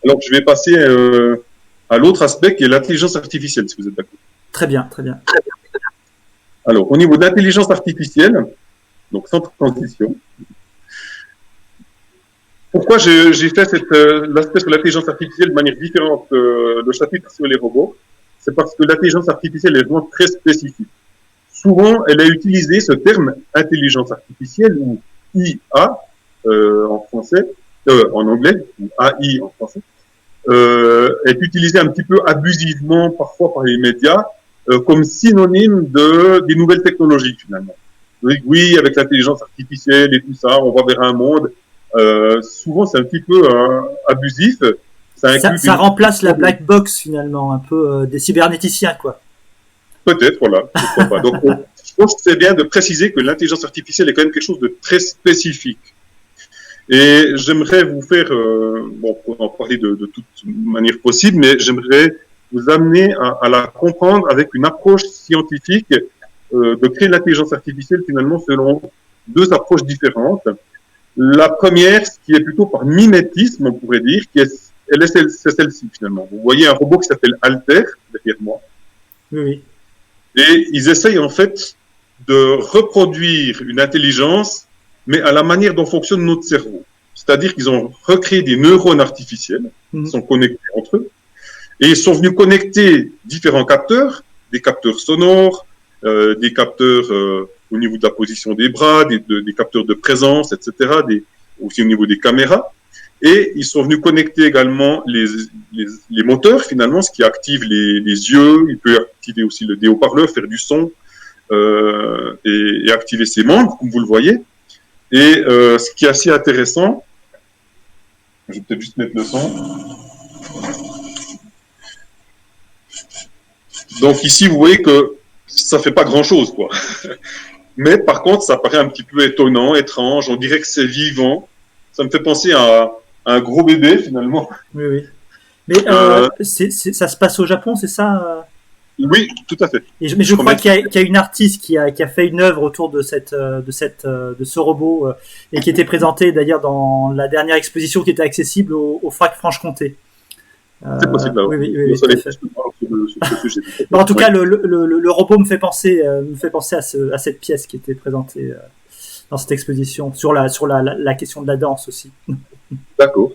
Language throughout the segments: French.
Alors, je vais passer à l'autre aspect qui est l'intelligence artificielle, si vous êtes d'accord. Très bien, très bien. Alors, au niveau de l'intelligence artificielle, donc sans transition, pourquoi j'ai fait l'aspect sur l'intelligence artificielle de manière différente le chapitre sur les robots? C'est parce que l'intelligence artificielle est vraiment très spécifique. Souvent, elle a utilisé ce terme intelligence artificielle ou IA en français, en anglais, ou AI en français, est utilisé un petit peu abusivement parfois par les médias comme synonyme des nouvelles technologies finalement. Oui, avec l'intelligence artificielle et tout ça, on va vers un monde. Souvent, c'est un petit peu abusif. Ça remplace la black box finalement, un peu des cybernéticiens, quoi. Peut-être, voilà. Pourquoi pas. Donc, je pense que c'est bien de préciser que l'intelligence artificielle est quand même quelque chose de très spécifique. Et j'aimerais vous faire, bon, pour en parler de toute manière possible, mais j'aimerais vous amener à la comprendre avec une approche scientifique de créer l'intelligence artificielle finalement selon deux approches différentes. La première, qui est plutôt par mimétisme, on pourrait dire, c'est celle-ci finalement. Vous voyez un robot qui s'appelle Alter derrière moi. Oui. Et ils essayent en fait de reproduire une intelligence, mais à la manière dont fonctionne notre cerveau. C'est-à-dire qu'ils ont recréé des neurones artificiels, qui sont connectés entre eux, et ils sont venus connecter différents capteurs, des capteurs sonores, des capteurs au niveau de la position des bras, des capteurs de présence, etc., aussi au niveau des caméras. Et ils sont venus connecter également les moteurs, finalement, ce qui active les yeux. Il peut activer aussi des haut-parleurs, faire du son et activer ses membres, comme vous le voyez. Et ce qui est assez intéressant, je vais peut-être juste mettre le son. Donc ici, vous voyez que ça fait pas grand-chose, quoi. Mais par contre, ça paraît un petit peu étonnant, étrange. On dirait que c'est vivant. Ça me fait penser à un gros bébé, finalement. Oui, oui. Mais ça se passe au Japon, c'est ça? Oui, tout à fait. Mais je crois qu'il y a une artiste qui a fait une œuvre autour de ce robot et qui était présentée d'ailleurs dans la dernière exposition qui était accessible au FRAC Franche-Comté. C'est possible. Oui, oui, oui, tout à fait. Bon, en tout cas, le robot me fait penser à cette pièce qui était présentée dans cette exposition sur la question de la danse aussi. D'accord.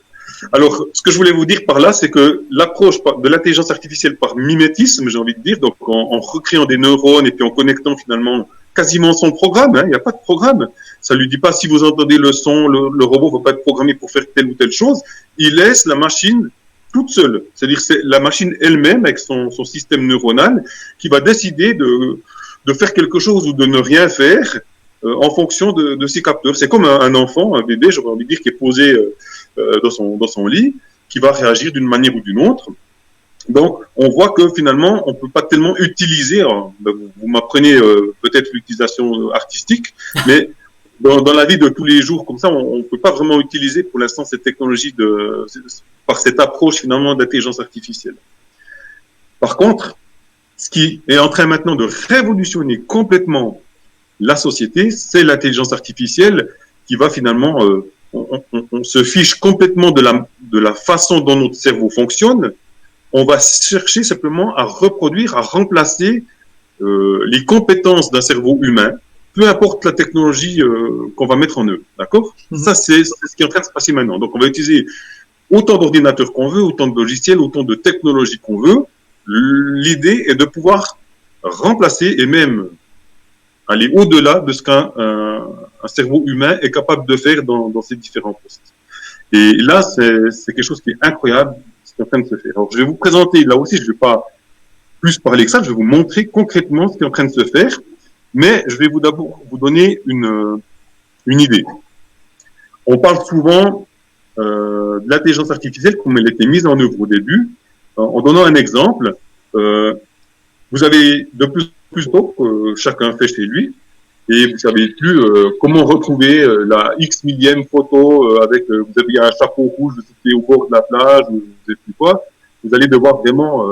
Alors, ce que je voulais vous dire par là, c'est que l'approche de l'intelligence artificielle par mimétisme, j'ai envie de dire, donc en recréant des neurones et puis en connectant finalement quasiment son programme, il n'y a pas de programme. Ça lui dit pas si vous entendez le son, le robot ne va pas être programmé pour faire telle ou telle chose. Il laisse la machine toute seule. C'est-à-dire c'est la machine elle-même avec son système neuronal qui va décider de faire quelque chose ou de ne rien faire en fonction de ses capteurs. C'est comme un enfant, un bébé, j'aurais envie de dire, qui est posé dans son lit, qui va réagir d'une manière ou d'une autre. Donc, on voit que finalement, on ne peut pas tellement utiliser, vous m'apprenez peut-être l'utilisation artistique, mais dans la vie de tous les jours, comme ça, on ne peut pas vraiment utiliser pour l'instant cette technologie par cette approche finalement d'intelligence artificielle. Par contre, ce qui est en train maintenant de révolutionner complètement la société, c'est l'intelligence artificielle qui va finalement, on se fiche complètement de la façon dont notre cerveau fonctionne. On va chercher simplement à reproduire, à remplacer les compétences d'un cerveau humain, peu importe la technologie qu'on va mettre en œuvre. D'accord? Ça, c'est ce qui est en train de se passer maintenant. Donc, on va utiliser autant d'ordinateurs qu'on veut, autant de logiciels, autant de technologies qu'on veut. L'idée est de pouvoir remplacer et même aller au-delà de ce qu'un cerveau humain est capable de faire dans ces différents postes. Et là, c'est quelque chose qui est incroyable, ce qui est en train de se faire. Alors, je vais vous présenter, là aussi, je ne vais pas plus parler que ça, je vais vous montrer concrètement ce qui est en train de se faire, mais je vais d'abord vous donner une idée. On parle souvent de l'intelligence artificielle comme elle était mise en œuvre au début. En donnant un exemple, vous avez de plus en plus d'eau que chacun fait chez lui, et vous savez plus comment retrouver la X millième photo avec vous avez un chapeau rouge, c'était au bord de la plage, ou je ne sais plus quoi. Vous allez devoir vraiment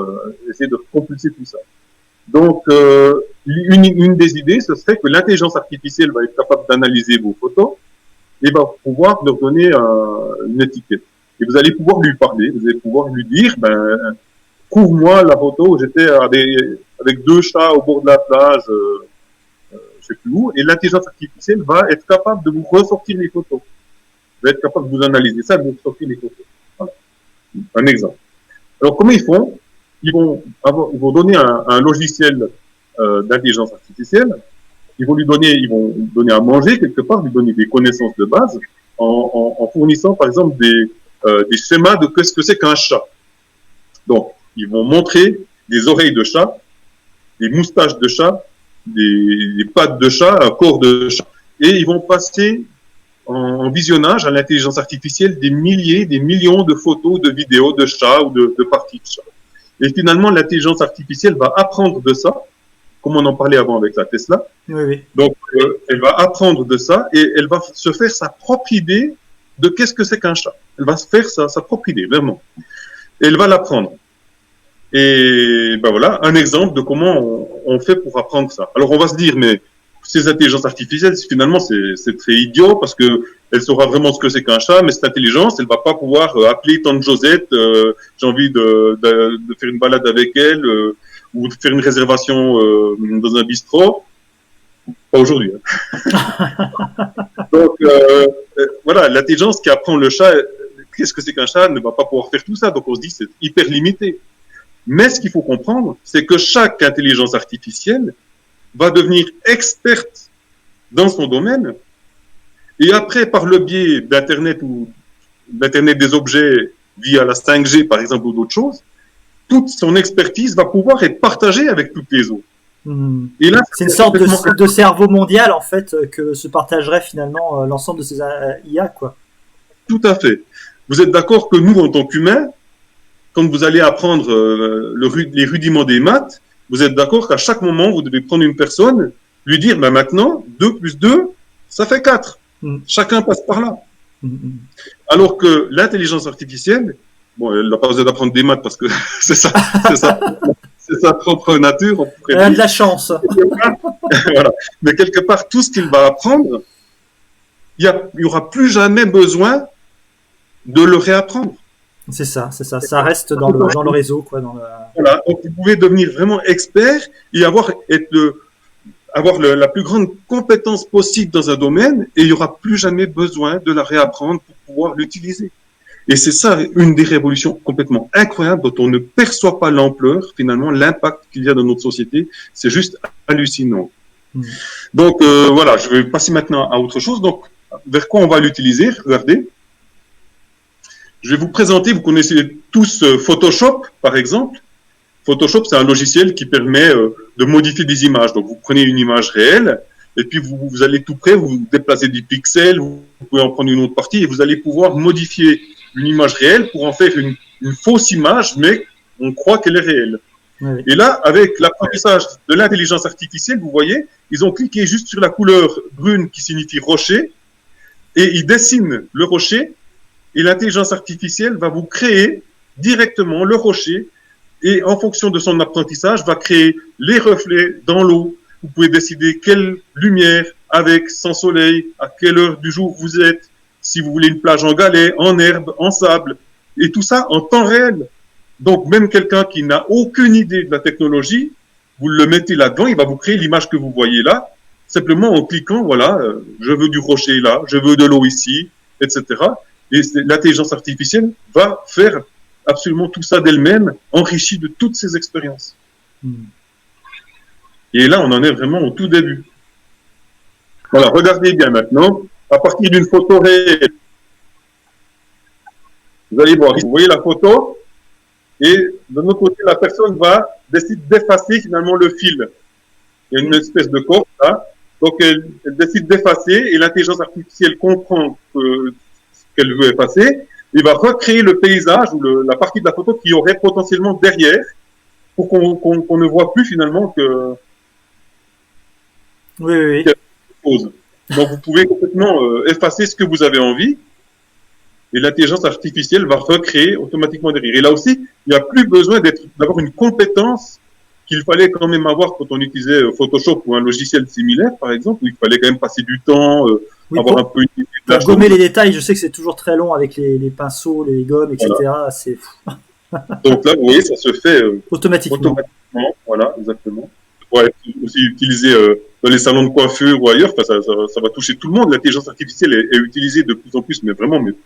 essayer de compulser tout ça. Donc, une des idées, ce serait que l'intelligence artificielle va être capable d'analyser vos photos et va pouvoir leur donner une étiquette. Et vous allez pouvoir lui parler, vous allez pouvoir lui dire, trouve-moi la photo où j'étais avec 2 chats au bord de la plage, je sais plus où, et l'intelligence artificielle va être capable de vous ressortir les photos. Va être capable de vous analyser ça, de vous ressortir les photos. Voilà. Un exemple. Alors, comment ils font? Ils vont donner un logiciel d'intelligence artificielle. Ils vont donner à manger quelque part, lui donner des connaissances de base en fournissant, par exemple, des schémas de ce que c'est qu'un chat. Donc, ils vont montrer des oreilles de chat, des moustaches de chat, des pattes de chat, un corps de chat, et ils vont passer en visionnage à l'intelligence artificielle des milliers, des millions de photos, de vidéos de chats ou de parties de chats. Et finalement, l'intelligence artificielle va apprendre de ça, comme on en parlait avant avec la Tesla. Oui, oui. Donc, elle va apprendre de ça et elle va se faire sa propre idée de qu'est-ce que c'est qu'un chat. Elle va se faire sa propre idée, vraiment. Et elle va l'apprendre. Et voilà, un exemple de comment on fait pour apprendre ça. Alors, on va se dire, mais ces intelligences artificielles, finalement, c'est très idiot parce que elle saura vraiment ce que c'est qu'un chat, mais cette intelligence, elle va pas pouvoir appeler tante Josette, j'ai envie de faire une balade avec elle, ou de faire une réservation dans un bistrot. Pas aujourd'hui. Hein. Donc, voilà, l'intelligence qui apprend le chat, qu'est-ce que c'est qu'un chat, ne va pas pouvoir faire tout ça. Donc, on se dit, c'est hyper limité. Mais ce qu'il faut comprendre, c'est que chaque intelligence artificielle va devenir experte dans son domaine. Et après, par le biais d'Internet ou d'Internet des objets via la 5G, par exemple, ou d'autres choses, toute son expertise va pouvoir être partagée avec toutes les autres. Et là, c'est une sorte de cerveau mondial, en fait, que se partagerait finalement l'ensemble de ces IA, quoi. Tout à fait. Vous êtes d'accord que nous, en tant qu'humains, quand vous allez apprendre les rudiments des maths, vous êtes d'accord qu'à chaque moment, vous devez prendre une personne, lui dire, maintenant, 2 plus 2, ça fait 4. Chacun passe par là. Alors que l'intelligence artificielle, bon, elle n'a pas besoin d'apprendre des maths parce que c'est sa propre nature. Elle a de la chance. Voilà. Mais quelque part, tout ce qu'il va apprendre, il n'y aura plus jamais besoin de le réapprendre. C'est ça. Ça reste dans le réseau, quoi. Voilà. Donc, vous pouvez devenir vraiment expert et avoir la plus grande compétence possible dans un domaine et il n'y aura plus jamais besoin de la réapprendre pour pouvoir l'utiliser. Et c'est ça, une des révolutions complètement incroyables dont on ne perçoit pas l'ampleur, finalement, l'impact qu'il y a dans notre société. C'est juste hallucinant. Donc, voilà, je vais passer maintenant à autre chose. Donc, vers quoi on va l'utiliser? Regardez. Je vais vous présenter, vous connaissez tous Photoshop, par exemple. Photoshop, c'est un logiciel qui permet de modifier des images. Donc, vous prenez une image réelle, et puis vous allez tout près, vous déplacez des pixels, vous pouvez en prendre une autre partie, et vous allez pouvoir modifier une image réelle pour en faire une fausse image, mais on croit qu'elle est réelle. Oui. Et là, avec l'apprentissage de l'intelligence artificielle, vous voyez, ils ont cliqué juste sur la couleur brune qui signifie rocher, et ils dessinent le rocher, et l'intelligence artificielle va vous créer directement le rocher, et en fonction de son apprentissage, va créer les reflets dans l'eau. Vous pouvez décider quelle lumière, avec, sans soleil, à quelle heure du jour vous êtes, si vous voulez une plage en galets, en herbe, en sable, et tout ça en temps réel. Donc, même quelqu'un qui n'a aucune idée de la technologie, vous le mettez là-dedans, il va vous créer l'image que vous voyez là, simplement en cliquant, voilà, je veux du rocher là, je veux de l'eau ici, etc. Et l'intelligence artificielle va faire absolument tout ça d'elle-même, enrichie de toutes ces expériences. Et là, on en est vraiment au tout début. Voilà, regardez bien maintenant, à partir d'une photo réelle. Vous allez voir, vous voyez la photo, et de notre côté, la personne décide d'effacer finalement le fil. Il y a une espèce de corde là, donc elle décide d'effacer, et l'intelligence artificielle comprend ce qu'elle veut effacer, il va recréer le paysage ou la partie de la photo qui aurait potentiellement derrière pour qu'on ne voit plus finalement que oui. Pose. Donc vous pouvez complètement effacer ce que vous avez envie et l'intelligence artificielle va recréer automatiquement derrière. Et là aussi, il n'y a plus besoin d'avoir une compétence qu'il fallait quand même avoir quand on utilisait Photoshop ou un logiciel similaire, par exemple, où il fallait quand même passer du temps, avoir un peu une idée pour gommer les détails, je sais que c'est toujours très long avec les pinceaux, les gommes, etc. Voilà. C'est fou. Donc là, vous voyez, ça se fait automatiquement. Voilà, exactement. On pourrait aussi utiliser dans les salons de coiffure ou ailleurs. Ça va toucher tout le monde. L'intelligence artificielle est utilisée de plus en plus, mais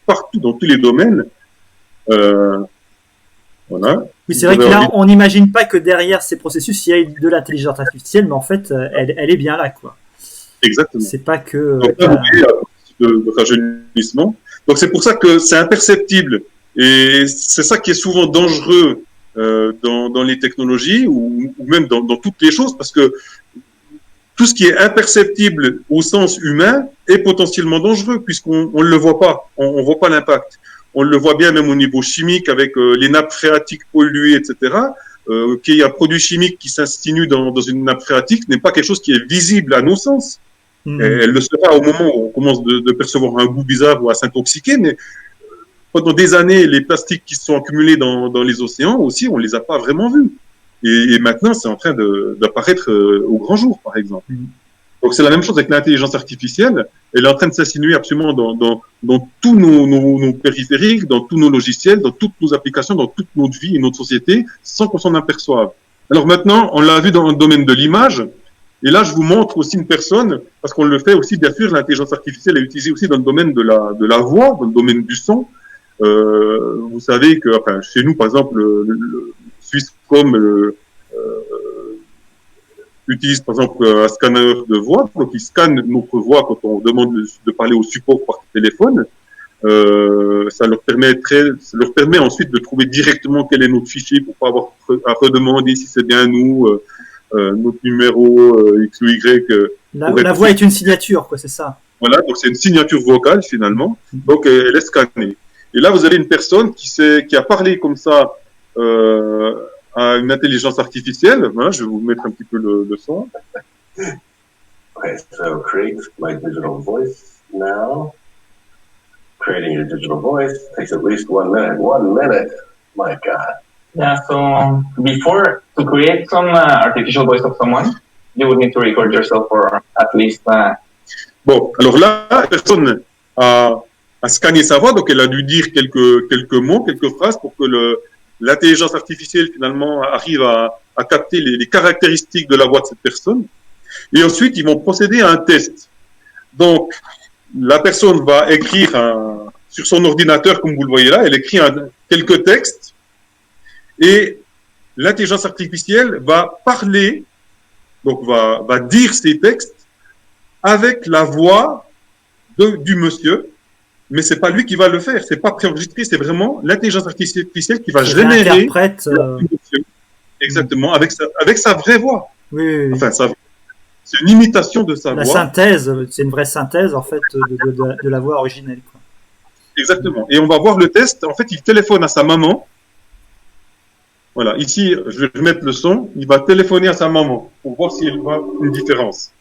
partout, dans tous les domaines. Voilà. Oui, c'est vrai que là, on n'imagine pas que derrière ces processus, il y a de l'intelligence artificielle, mais en fait, elle est bien là, quoi. Exactement. C'est pas que. Donc là, vous voyez, de rajeunissement. Donc c'est pour ça que c'est imperceptible. Et c'est ça qui est souvent dangereux dans les technologies ou même dans toutes les choses, parce que tout ce qui est imperceptible au sens humain est potentiellement dangereux, puisqu'on ne le voit pas, on voit pas l'impact. On le voit bien même au niveau chimique avec les nappes phréatiques polluées, etc. Qu'il y a un produit chimique qui s'insinue dans une nappe phréatique n'est pas quelque chose qui est visible à nos sens. Elle le sera au moment où on commence de percevoir un goût bizarre ou à s'intoxiquer, mais pendant des années, les plastiques qui se sont accumulés dans les océans aussi, on les a pas vraiment vus. Et maintenant, c'est en train d'apparaître au grand jour, par exemple. Donc, c'est la même chose avec l'intelligence artificielle. Elle est en train de s'insinuer absolument dans tous nos périphériques, dans tous nos logiciels, dans toutes nos applications, dans toute notre vie et notre société, sans qu'on s'en aperçoive. Alors maintenant, on l'a vu dans le domaine de l'image. Et là, je vous montre aussi une personne, parce qu'on le fait aussi, bien sûr, l'intelligence artificielle est utilisée aussi dans le domaine de la voix, dans le domaine du son. Vous savez que, enfin, chez nous, par exemple, le Swisscom utilise, par exemple, un scanner de voix. Donc, il scanne notre voix quand on demande de parler au support par téléphone. Ça leur permet ensuite de trouver directement quel est notre fichier pour pas avoir à redemander si c'est bien nous, notre numéro X ou Y. La voix est une signature, quoi, c'est ça. Voilà, donc c'est une signature vocale finalement. Donc elle est scannée. Et là, vous avez une personne qui a parlé comme ça à une intelligence artificielle. Voilà, je vais vous mettre un petit peu le son. Okay, so create my digital voice now. Creating your digital voice takes at least 1 minute. 1 minute, my God. Yeah, so before to create some artificial voice of someone, you would need to record yourself for at least. Bon, alors là, la personne a scanné sa voix, donc elle a dû dire quelques mots, quelques phrases pour que l'intelligence artificielle finalement arrive à capter les caractéristiques de la voix de cette personne. Et ensuite, ils vont procéder à un test. Donc, la personne va écrire sur son ordinateur, comme vous le voyez là, elle écrit quelques textes et l'intelligence artificielle va parler, donc va dire ces textes avec la voix du monsieur, mais c'est pas lui qui va le faire, c'est pas préenregistré, c'est vraiment l'intelligence artificielle qui va générer exactement avec sa vraie voix. Oui. Enfin, c'est une imitation de sa voix. La synthèse, c'est une vraie synthèse en fait de la voix originelle, quoi. Exactement. Et on va voir le test. En fait, il téléphone à sa maman. Voilà. Ici, je vais remettre le son. Il va téléphoner à sa maman pour voir s'il voit une différence.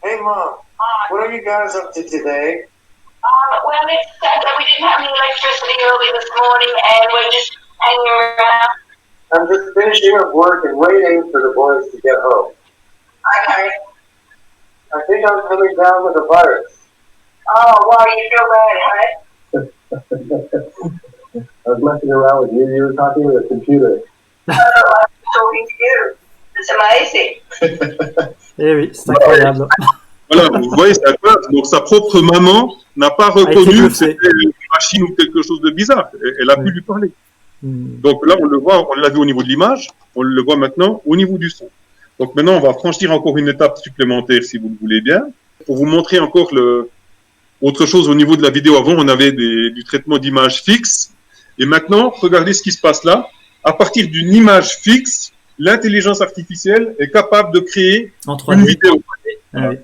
Hey, Mom. What are you guys up to today? Well, it's that we didn't have any electricity early this morning, and we're just hanging around. I'm just finishing up work and waiting for the boys to get home. Okay. I think I'm coming down with a virus. Oh, well, you feel bad, huh? I was messing around with you. You were talking with a computer. Oh, I'm talking to you. It's amazing. Eh oui, c'est incroyable. Voilà, vous voyez, c'est incroyable. Donc, sa propre maman n'a pas reconnu que c'était une machine ou quelque chose de bizarre. Elle a pu lui parler. Donc là, on le voit, on l'a vu au niveau de l'image, on le voit maintenant au niveau du son. Donc maintenant, on va franchir encore une étape supplémentaire, si vous le voulez bien, pour vous montrer encore autre chose au niveau de la vidéo. Avant, on avait du traitement d'image fixe. Et maintenant, regardez ce qui se passe là. À partir d'une image fixe, l'intelligence artificielle est capable de créer une vidéo. Ah, oui.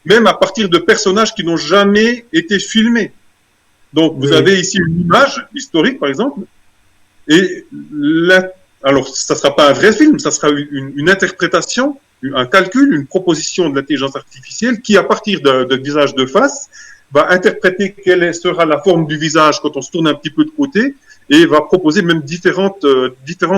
Même à partir de personnages qui n'ont jamais été filmés. Donc, vous avez ici une image historique, par exemple. Et alors, ça ne sera pas un vrai film, ça sera une interprétation, un calcul, une proposition de l'intelligence artificielle qui, à partir d'un visage de face, va interpréter quelle sera la forme du visage quand on se tourne un petit peu de côté et va proposer même différentes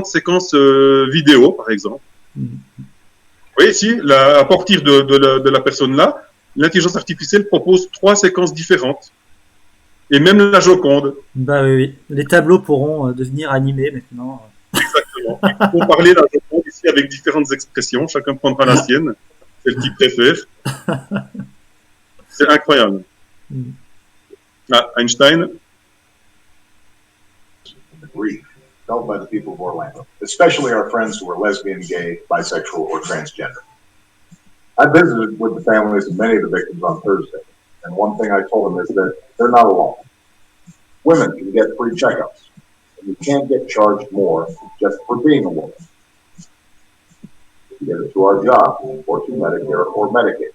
séquences vidéo, par exemple. Vous Oui, si, à partir de la personne-là, l'intelligence artificielle propose 3 séquences différentes. Et même la Joconde. Bah oui. Les tableaux pourront devenir animés maintenant. Exactement. Il faut parler la Joconde ici avec différentes expressions. Chacun prendra la sienne, celle qu'il préfère. C'est incroyable. Ah, Einstein. Grief felt by the people of Orlando, especially our friends who were lesbian, gay, bisexual, or transgender. I visited with the families of many of the victims on Thursday, and one thing I told them is that they're not alone. Women can get free checkups, and you can't get charged more just for being a woman. To get it to our job, or to Medicare or Medicaid.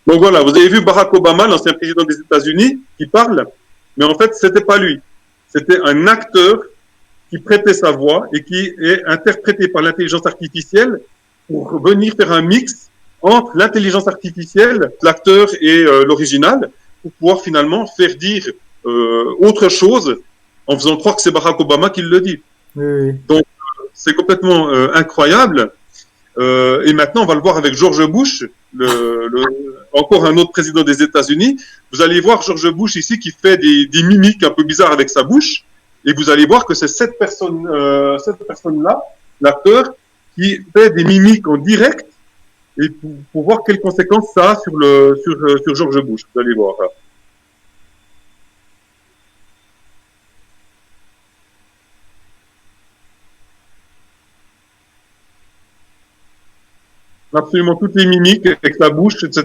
Donc voilà, vous avez vu Barack Obama, l'ancien président des États-Unis, qui parle, mais en fait, c'était pas lui. C'était un acteur qui prêtait sa voix et qui est interprété par l'intelligence artificielle pour venir faire un mix entre l'intelligence artificielle, l'acteur et l'original, pour pouvoir finalement faire dire autre chose en faisant croire que c'est Barack Obama qui le dit. Oui. Donc, c'est complètement incroyable. Et maintenant, on va le voir avec George Bush, encore un autre président des États-Unis. Vous allez voir George Bush ici qui fait des mimiques un peu bizarres avec sa bouche. Et vous allez voir que c'est cette personne-là, l'acteur, qui fait des mimiques en direct et pour voir quelles conséquences ça a sur George Bush. Vous allez voir. Absolument toutes les mimiques avec sa bouche, etc.,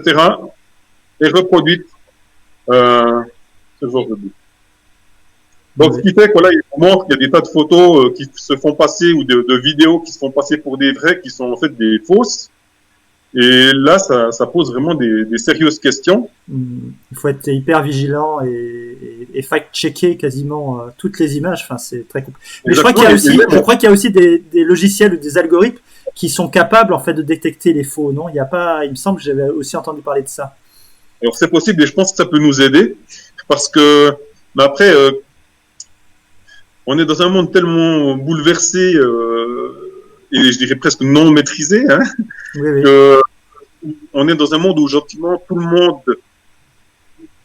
est reproduite sur George Bush. Donc, ce qui fait que là, il vous montre qu'il y a des tas de photos qui se font passer ou de vidéos qui se font passer pour des vraies, qui sont en fait des fausses. Et là, ça pose vraiment des sérieuses questions. Il faut être hyper vigilant et fact-checker quasiment toutes les images. Enfin, c'est très compliqué. Mais je crois qu'il y a aussi des logiciels ou des algorithmes qui sont capables en fait de détecter les faux. Non, il me semble que j'avais aussi entendu parler de ça. Alors c'est possible et je pense que ça peut nous aider parce que après on est dans un monde tellement bouleversé et je dirais presque non maîtrisé, hein, oui. que on est dans un monde où gentiment tout le monde,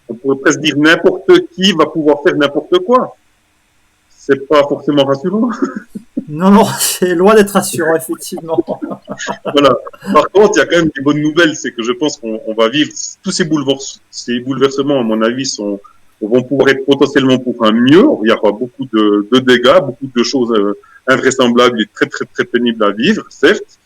on pourrait presque dire n'importe qui va pouvoir faire n'importe quoi. C'est pas forcément rassurant. Non, c'est loin d'être rassurant, effectivement. Voilà. Par contre, il y a quand même des bonnes nouvelles, c'est que je pense qu'on va vivre tous ces bouleversements, à mon avis, vont pouvoir être potentiellement pour un mieux. Il y aura beaucoup de dégâts, beaucoup de choses invraisemblables et très très très pénibles à vivre, certes,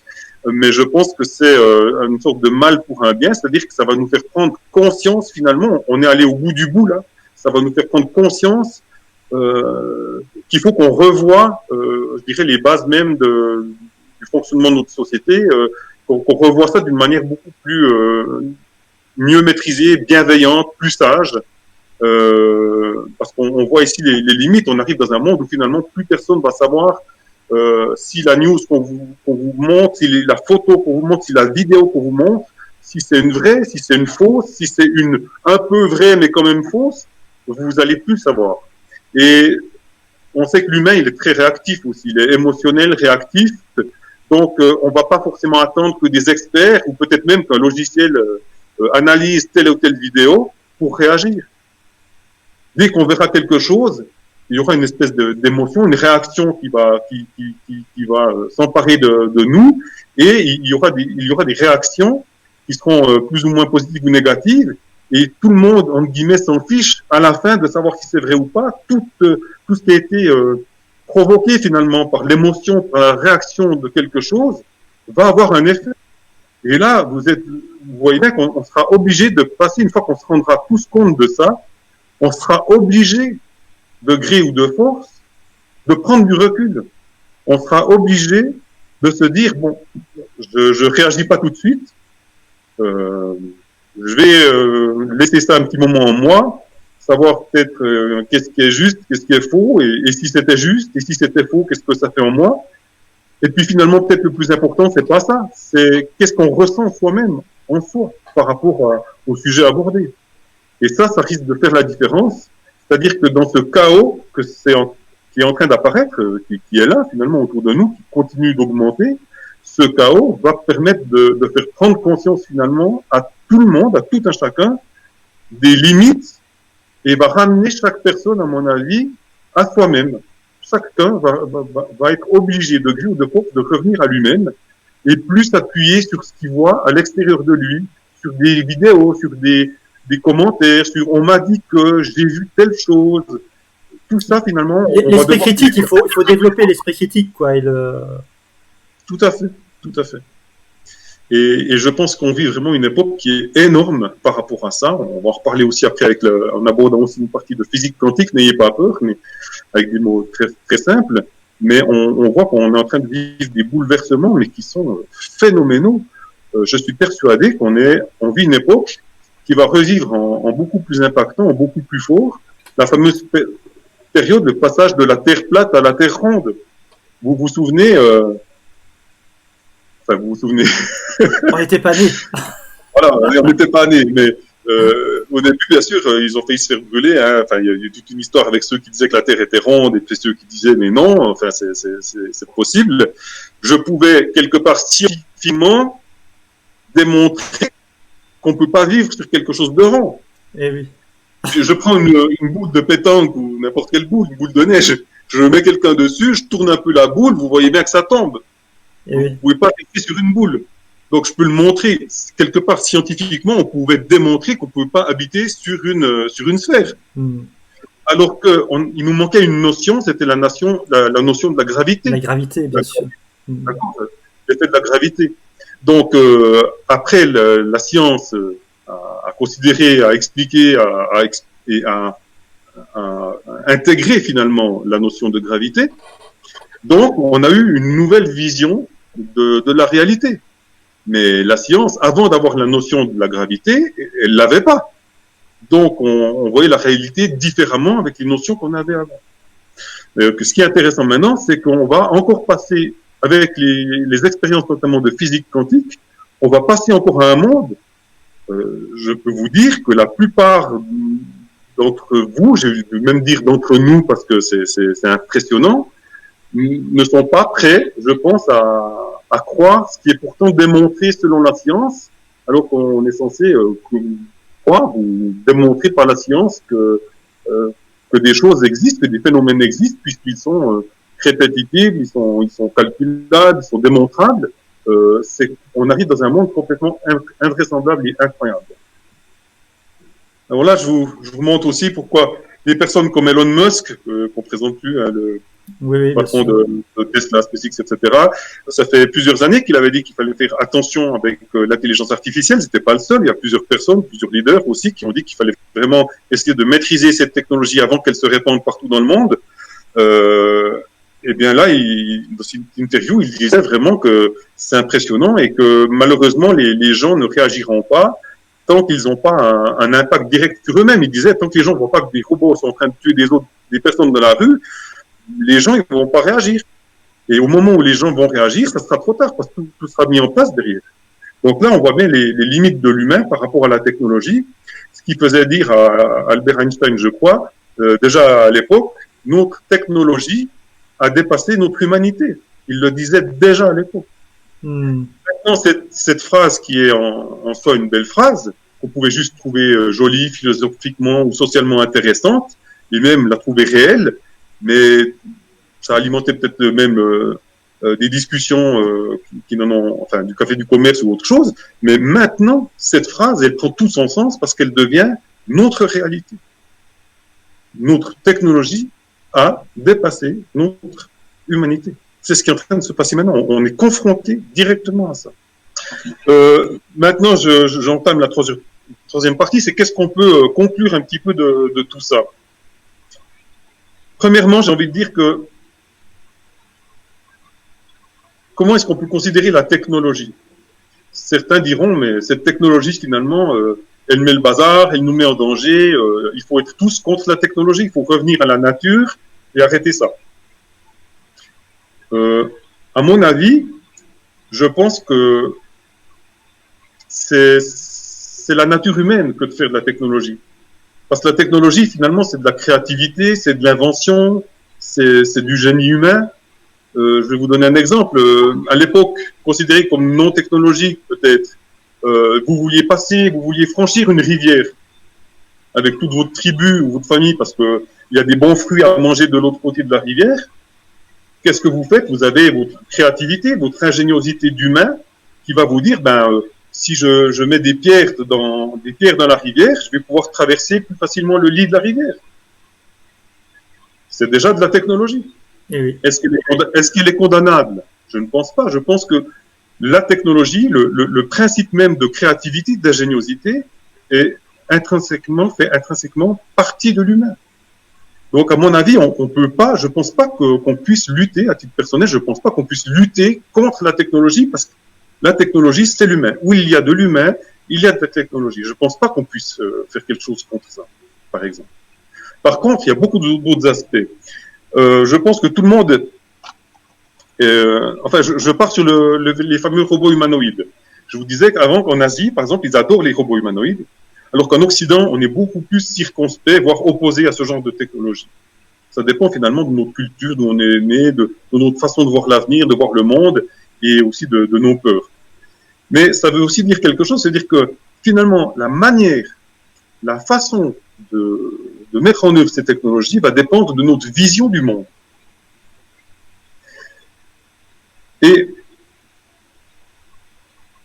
mais je pense que c'est une sorte de mal pour un bien, c'est-à-dire que ça va nous faire prendre conscience finalement. On est allé au bout du bout là. Ça va nous faire prendre conscience qu'il faut qu'on revoie, je dirais, les bases même du fonctionnement de notre société, qu'on revoie ça d'une manière beaucoup plus mieux maîtrisée, bienveillante, plus sage, parce qu'on voit ici les limites. On arrive dans un monde où finalement plus personne va savoir si la news qu'on vous montre, si la photo qu'on vous montre, si la vidéo qu'on vous montre, si c'est une vraie, si c'est une fausse, si c'est une un peu vraie mais quand même fausse, vous allez plus savoir. Et on sait que l'humain, il est très réactif aussi, il est émotionnel, réactif. Donc, on va pas forcément attendre que des experts ou peut-être même qu'un logiciel analyse telle ou telle vidéo pour réagir. Dès qu'on verra quelque chose, il y aura une espèce d'émotion, une réaction qui va s'emparer de nous, et il y aura des réactions qui seront plus ou moins positives ou négatives. Et tout le monde, entre guillemets, s'en fiche à la fin de savoir si c'est vrai ou pas. Tout ce qui a été provoqué finalement par l'émotion, par la réaction de quelque chose, va avoir un effet. Et là, vous voyez bien qu'on sera obligé de passer, une fois qu'on se rendra tous compte de ça, on sera obligé, de gré ou de force, de prendre du recul. On sera obligé de se dire, bon, je réagis pas tout de suite, je vais laisser ça un petit moment en moi, savoir peut-être qu'est-ce qui est juste, qu'est-ce qui est faux, et si c'était juste, et si c'était faux, qu'est-ce que ça fait en moi. Et puis finalement, peut-être le plus important, c'est pas ça, c'est qu'est-ce qu'on ressent soi-même, en soi, par rapport au sujet abordé. Et ça risque de faire la différence. C'est-à-dire que dans ce chaos qui est en train d'apparaître, qui est là finalement autour de nous, qui continue d'augmenter, ce chaos va permettre de faire prendre conscience finalement à tout le monde, à tout un chacun, des limites et va ramener chaque personne, à mon avis, à soi-même. Chacun va être obligé de gré ou de force de revenir à lui-même et plus s'appuyer sur ce qu'il voit à l'extérieur de lui, sur des vidéos, sur des commentaires, sur on m'a dit que j'ai vu telle chose. Tout ça finalement. L'esprit critique, il faut développer l'esprit critique, quoi. Tout à fait, tout à fait. Et je pense qu'on vit vraiment une époque qui est énorme par rapport à ça. On va en reparler aussi après en abordant aussi une partie de physique quantique, n'ayez pas peur, mais avec des mots très, très simples. Mais on voit qu'on est en train de vivre des bouleversements, mais qui sont phénoménaux. Je suis persuadé qu'on vit une époque qui va revivre en beaucoup plus impactant, en beaucoup plus fort, la fameuse période, le passage de la Terre plate à la Terre ronde. Vous vous souvenez Enfin, vous vous souvenez. On n'était pas nés. Voilà, on n'était pas nés, mais au début, bien sûr, ils ont failli se faire brûler. Hein. Enfin, il y a eu toute une histoire avec ceux qui disaient que la Terre était ronde et puis ceux qui disaient mais non. Enfin, c'est possible. Je pouvais quelque part scientifiquement démontrer qu'on peut pas vivre sur quelque chose de rond. Eh oui. Je prends une boule de pétanque ou n'importe quelle boule, une boule de neige. Je mets quelqu'un dessus, je tourne un peu la boule, vous voyez bien que ça tombe. Eh oui. Vous pouvez pas rester sur une boule. Donc, je peux le montrer. Quelque part, scientifiquement, on pouvait démontrer qu'on ne pouvait pas habiter sur une sphère. Alors qu'il nous manquait une notion, c'était la notion de la gravité. La gravité, bien sûr. D'accord. L'effet de la gravité. Donc, après, la science a considéré, a expliqué, et a intégré finalement la notion de gravité. Donc, on a eu une nouvelle vision de la réalité. Mais la science, avant d'avoir la notion de la gravité, elle l'avait pas. Donc, on voyait la réalité différemment avec les notions qu'on avait avant. Ce qui est intéressant maintenant, c'est qu'on va encore passer, avec les expériences notamment de physique quantique, on va passer encore à un monde, je peux vous dire que la plupart d'entre vous, je vais même dire d'entre nous parce que c'est impressionnant, ne sont pas prêts, je pense, à croire ce qui est pourtant démontré selon la science, alors qu'on est censé croire ou démontrer par la science que des choses existent, que des phénomènes existent, puisqu'ils sont répétitifs, ils sont calculables, ils sont démontrables. On arrive dans un monde complètement invraisemblable et incroyable. Alors là, je vous montre aussi pourquoi des personnes comme Elon Musk, qu'on présente plus, hein, le patron de Tesla, SpaceX, etc. Ça fait plusieurs années qu'il avait dit qu'il fallait faire attention avec l'intelligence artificielle. C'était pas le seul. Il y a plusieurs personnes, plusieurs leaders aussi qui ont dit qu'il fallait vraiment essayer de maîtriser cette technologie avant qu'elle se répande partout dans le monde. Et bien là, dans une interview, il disait vraiment que c'est impressionnant et que malheureusement, les gens ne réagiront pas tant qu'ils n'ont pas un impact direct sur eux-mêmes. Il disait, tant que les gens ne voient pas que des robots sont en train de tuer des personnes dans la rue, les gens, ils ne vont pas réagir. Et au moment où les gens vont réagir, ça sera trop tard parce que tout sera mis en place derrière. Donc là, on voit bien les limites de l'humain par rapport à la technologie. Ce qui faisait dire à Albert Einstein, je crois, déjà à l'époque, notre technologie a dépassé notre humanité. Il le disait déjà à l'époque. Maintenant, cette phrase qui est en soi une belle phrase, qu'on pouvait juste trouver jolie, philosophiquement ou socialement intéressante, et même la trouver réelle, mais ça alimentait peut-être même des discussions qui n'en ont, enfin, du café du commerce ou autre chose. Mais maintenant, cette phrase, elle prend tout son sens parce qu'elle devient notre réalité. Notre technologie a dépassé notre humanité. C'est ce qui est en train de se passer maintenant. On est confronté directement à ça. Maintenant, j'entame la troisième partie, c'est qu'est-ce qu'on peut conclure un petit peu de tout ça. Premièrement, j'ai envie de dire que comment est-ce qu'on peut considérer la technologie? Certains diront, mais cette technologie, finalement, elle met le bazar, elle nous met en danger, il faut être tous contre la technologie, il faut revenir à la nature et arrêter ça. À mon avis, je pense que c'est la nature humaine que de faire de la technologie. Parce que la technologie, finalement, c'est de la créativité, c'est de l'invention, c'est du génie humain. Je vais vous donner un exemple. À l'époque, considéré comme non technologique, peut-être, vous vouliez franchir une rivière avec toute votre tribu ou votre famille, parce que il y a des bons fruits à manger de l'autre côté de la rivière. Qu'est-ce que vous faites? Vous avez votre créativité, votre ingéniosité d'humain qui va vous dire, si je mets des pierres dans la rivière, je vais pouvoir traverser plus facilement le lit de la rivière. C'est déjà de la technologie. Eh oui. Est-ce qu'il est condamnable? Je ne pense pas. Je pense que la technologie, le principe même de créativité, d'ingéniosité, fait intrinsèquement partie de l'humain. Donc, à mon avis, on peut pas, je pense pas qu'on puisse lutter, à titre personnel, je pense pas qu'on puisse lutter contre la technologie, parce que la technologie, c'est l'humain. Où il y a de l'humain, il y a de la technologie. Je pense pas qu'on puisse faire quelque chose contre ça, par exemple. Par contre, il y a beaucoup d'autres aspects. Je pense que tout le monde, je pars sur les fameux robots humanoïdes. Je vous disais qu'en Asie, par exemple, ils adorent les robots humanoïdes, alors qu'en Occident, on est beaucoup plus circonspect, voire opposé à ce genre de technologie. Ça dépend finalement de notre culture, d'où on est né, de notre façon de voir l'avenir, de voir le monde, et aussi de nos peurs. Mais ça veut aussi dire quelque chose, c'est-à-dire que finalement, la façon de mettre en œuvre ces technologies va dépendre de notre vision du monde. Et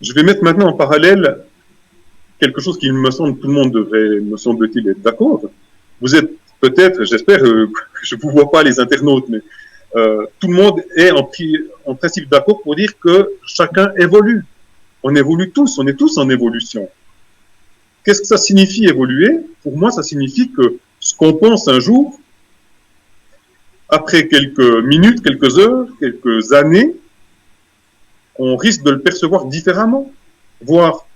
je vais mettre maintenant en parallèle quelque chose qui me semble, tout le monde devrait, me semble-t-il, être d'accord. Vous êtes peut-être, j'espère, je ne vous vois pas les internautes, mais tout le monde est en principe d'accord pour dire que chacun évolue. On évolue tous, on est tous en évolution. Qu'est-ce que ça signifie évoluer? Pour moi, ça signifie que ce qu'on pense un jour, après quelques minutes, quelques heures, quelques années, on risque de le percevoir différemment, voire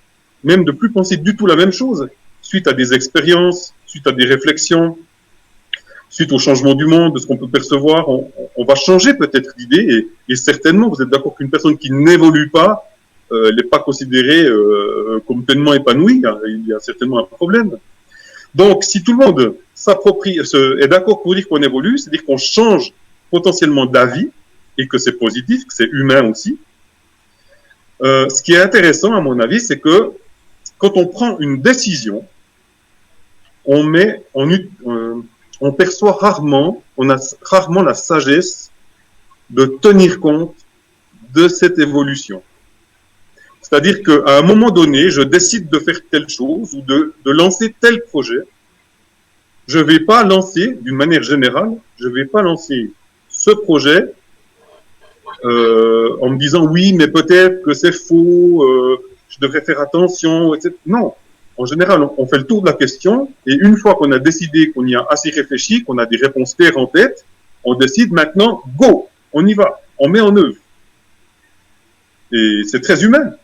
même de plus penser du tout la même chose, suite à des expériences, suite à des réflexions, suite au changement du monde, de ce qu'on peut percevoir, on va changer peut-être d'idée, et certainement, vous êtes d'accord qu'une personne qui n'évolue pas, n'est pas considérée comme pleinement épanouie, il y a certainement un problème. Donc, si tout le monde est d'accord pour dire qu'on évolue, c'est-à-dire qu'on change potentiellement d'avis, et que c'est positif, que c'est humain aussi. Ce qui est intéressant, à mon avis, c'est que quand on prend une décision, on perçoit rarement, on a rarement la sagesse de tenir compte de cette évolution. C'est-à-dire qu'à un moment donné, je décide de faire telle chose ou de lancer tel projet. Je ne vais pas lancer, d'une manière générale, je ne vais pas lancer ce projet en me disant oui, mais peut-être que c'est faux, je devrais faire attention, etc. Non. En général, on fait le tour de la question et une fois qu'on a décidé, qu'on y a assez réfléchi, qu'on a des réponses claires en tête, on décide maintenant, go, on y va, on met en œuvre. Et c'est très humain.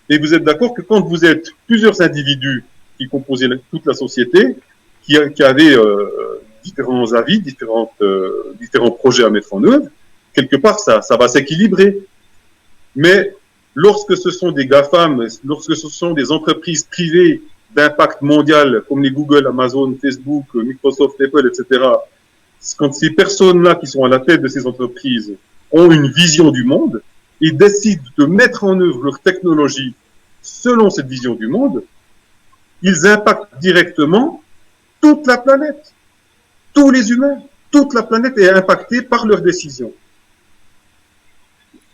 Et vous êtes d'accord que quand vous êtes plusieurs individus qui composaient toute la société, qui avaient différents avis, différents projets à mettre en œuvre, quelque part, ça va s'équilibrer. Mais lorsque ce sont des GAFAM, lorsque ce sont des entreprises privées d'impact mondial, comme les Google, Amazon, Facebook, Microsoft, Apple, etc., quand ces personnes-là qui sont à la tête de ces entreprises ont une vision du monde et décident de mettre en œuvre leur technologie selon cette vision du monde, ils impactent directement toute la planète, tous les humains, toute la planète est impactée par leurs décisions.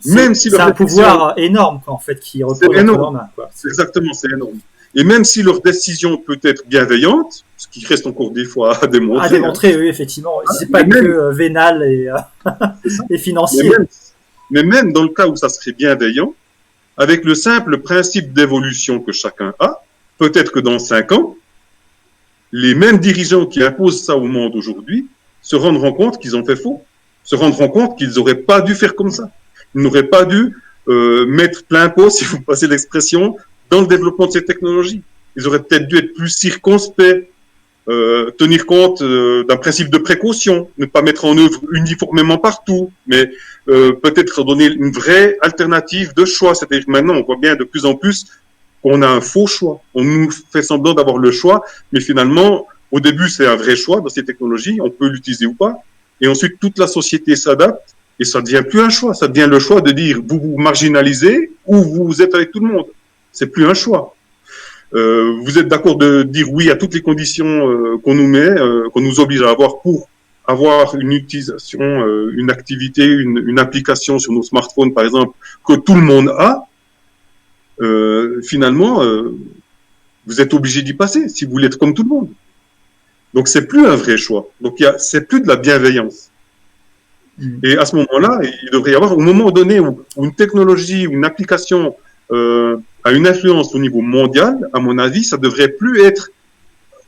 Même si c'est un pouvoir énorme, quoi, en fait, qui repose dans leur main. Exactement, c'est énorme. Et même si leur décision peut être bienveillante, ce qui reste encore des fois à démontrer. À démontrer, oui, effectivement. C'est pas que vénal et financier. Mais même dans le cas où ça serait bienveillant, avec le simple principe d'évolution que chacun a, peut-être que dans 5 ans, les mêmes dirigeants qui imposent ça au monde aujourd'hui se rendront compte qu'ils ont fait faux, se rendront compte qu'ils n'auraient pas dû faire comme ça. Ils n'auraient pas dû mettre plein pot, si vous passez l'expression, dans le développement de ces technologies. Ils auraient peut-être dû être plus circonspects, tenir compte d'un principe de précaution, ne pas mettre en œuvre uniformément partout, mais peut-être donner une vraie alternative de choix. C'est-à-dire que maintenant, on voit bien de plus en plus qu'on a un faux choix. On nous fait semblant d'avoir le choix, mais finalement, Au début, c'est un vrai choix dans ces technologies, on peut l'utiliser ou pas. Et ensuite, toute la société s'adapte et ça devient plus un choix. Ça devient le choix de dire vous vous marginalisez ou vous êtes avec tout le monde. C'est plus un choix. Vous êtes d'accord de dire oui à toutes les conditions qu'on nous met, qu'on nous oblige à avoir pour avoir une utilisation, une activité, une application sur nos smartphones, par exemple, que tout le monde a. Finalement, vous êtes obligé d'y passer si vous voulez être comme tout le monde. Donc, c'est plus un vrai choix. Donc, c'est plus de la bienveillance. Et à ce moment-là, il devrait y avoir, au moment donné où une technologie, une application a une influence au niveau mondial, à mon avis, ça devrait plus être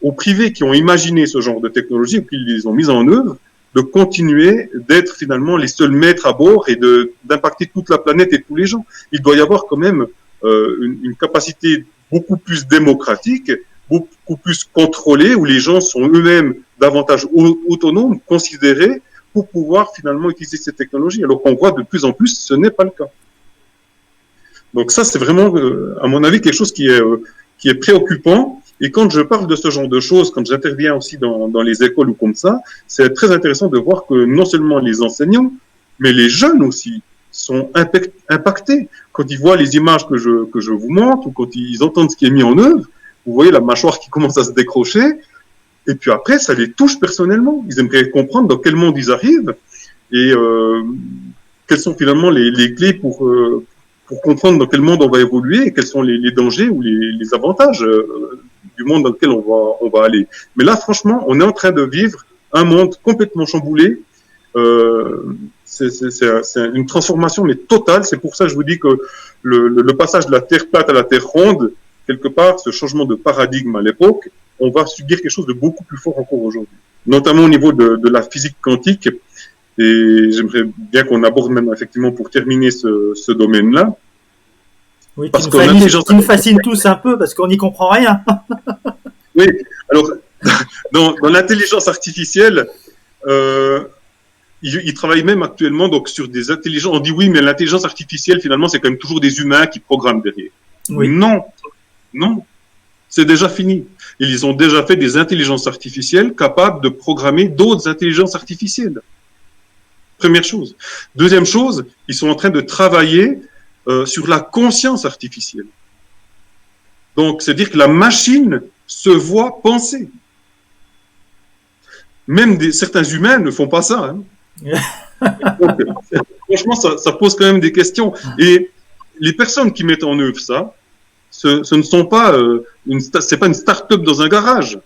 aux privés qui ont imaginé ce genre de technologie ou qui les ont mises en œuvre, de continuer d'être finalement les seuls maîtres à bord et d'impacter toute la planète et tous les gens. Il doit y avoir quand même une capacité beaucoup plus démocratique, beaucoup plus contrôlée, où les gens sont eux-mêmes davantage autonomes, considérés, pour pouvoir finalement utiliser ces technologies. Alors qu'on voit de plus en plus, ce n'est pas le cas. Donc ça, c'est vraiment, à mon avis, quelque chose qui est préoccupant. Et quand je parle de ce genre de choses, quand j'interviens aussi dans les écoles ou comme ça, c'est très intéressant de voir que non seulement les enseignants, mais les jeunes aussi sont impactés. Quand ils voient les images que je vous montre ou quand ils entendent ce qui est mis en œuvre, vous voyez la mâchoire qui commence à se décrocher. Et puis après, ça les touche personnellement. Ils aimeraient comprendre dans quel monde ils arrivent et quelles sont finalement les clés pour comprendre dans quel monde on va évoluer et quels sont les dangers ou les avantages du monde dans lequel on va aller. Mais là, franchement, on est en train de vivre un monde complètement chamboulé. C'est une transformation mais totale. C'est pour ça que je vous dis que le passage de la Terre plate à la Terre ronde, quelque part, ce changement de paradigme à l'époque, on va subir quelque chose de beaucoup plus fort encore aujourd'hui, notamment au niveau de la physique quantique. Et j'aimerais bien qu'on aborde même effectivement pour terminer ce domaine-là. Oui, qui nous fascine tous un peu parce qu'on n'y comprend rien. Oui, alors dans l'intelligence artificielle, ils travaillent même actuellement donc sur des intelligences. On dit oui, mais l'intelligence artificielle finalement c'est quand même toujours des humains qui programment derrière. Oui. Non, c'est déjà fini. Ils ont déjà fait des intelligences artificielles capables de programmer d'autres intelligences artificielles. Première chose. Deuxième chose, ils sont en train de travailler sur la conscience artificielle. Donc, c'est-à-dire que la machine se voit penser. Même certains humains ne font pas ça. Donc, franchement, ça pose quand même des questions. Et les personnes qui mettent en œuvre ça, ce ne sont pas c'est pas une start-up dans un garage.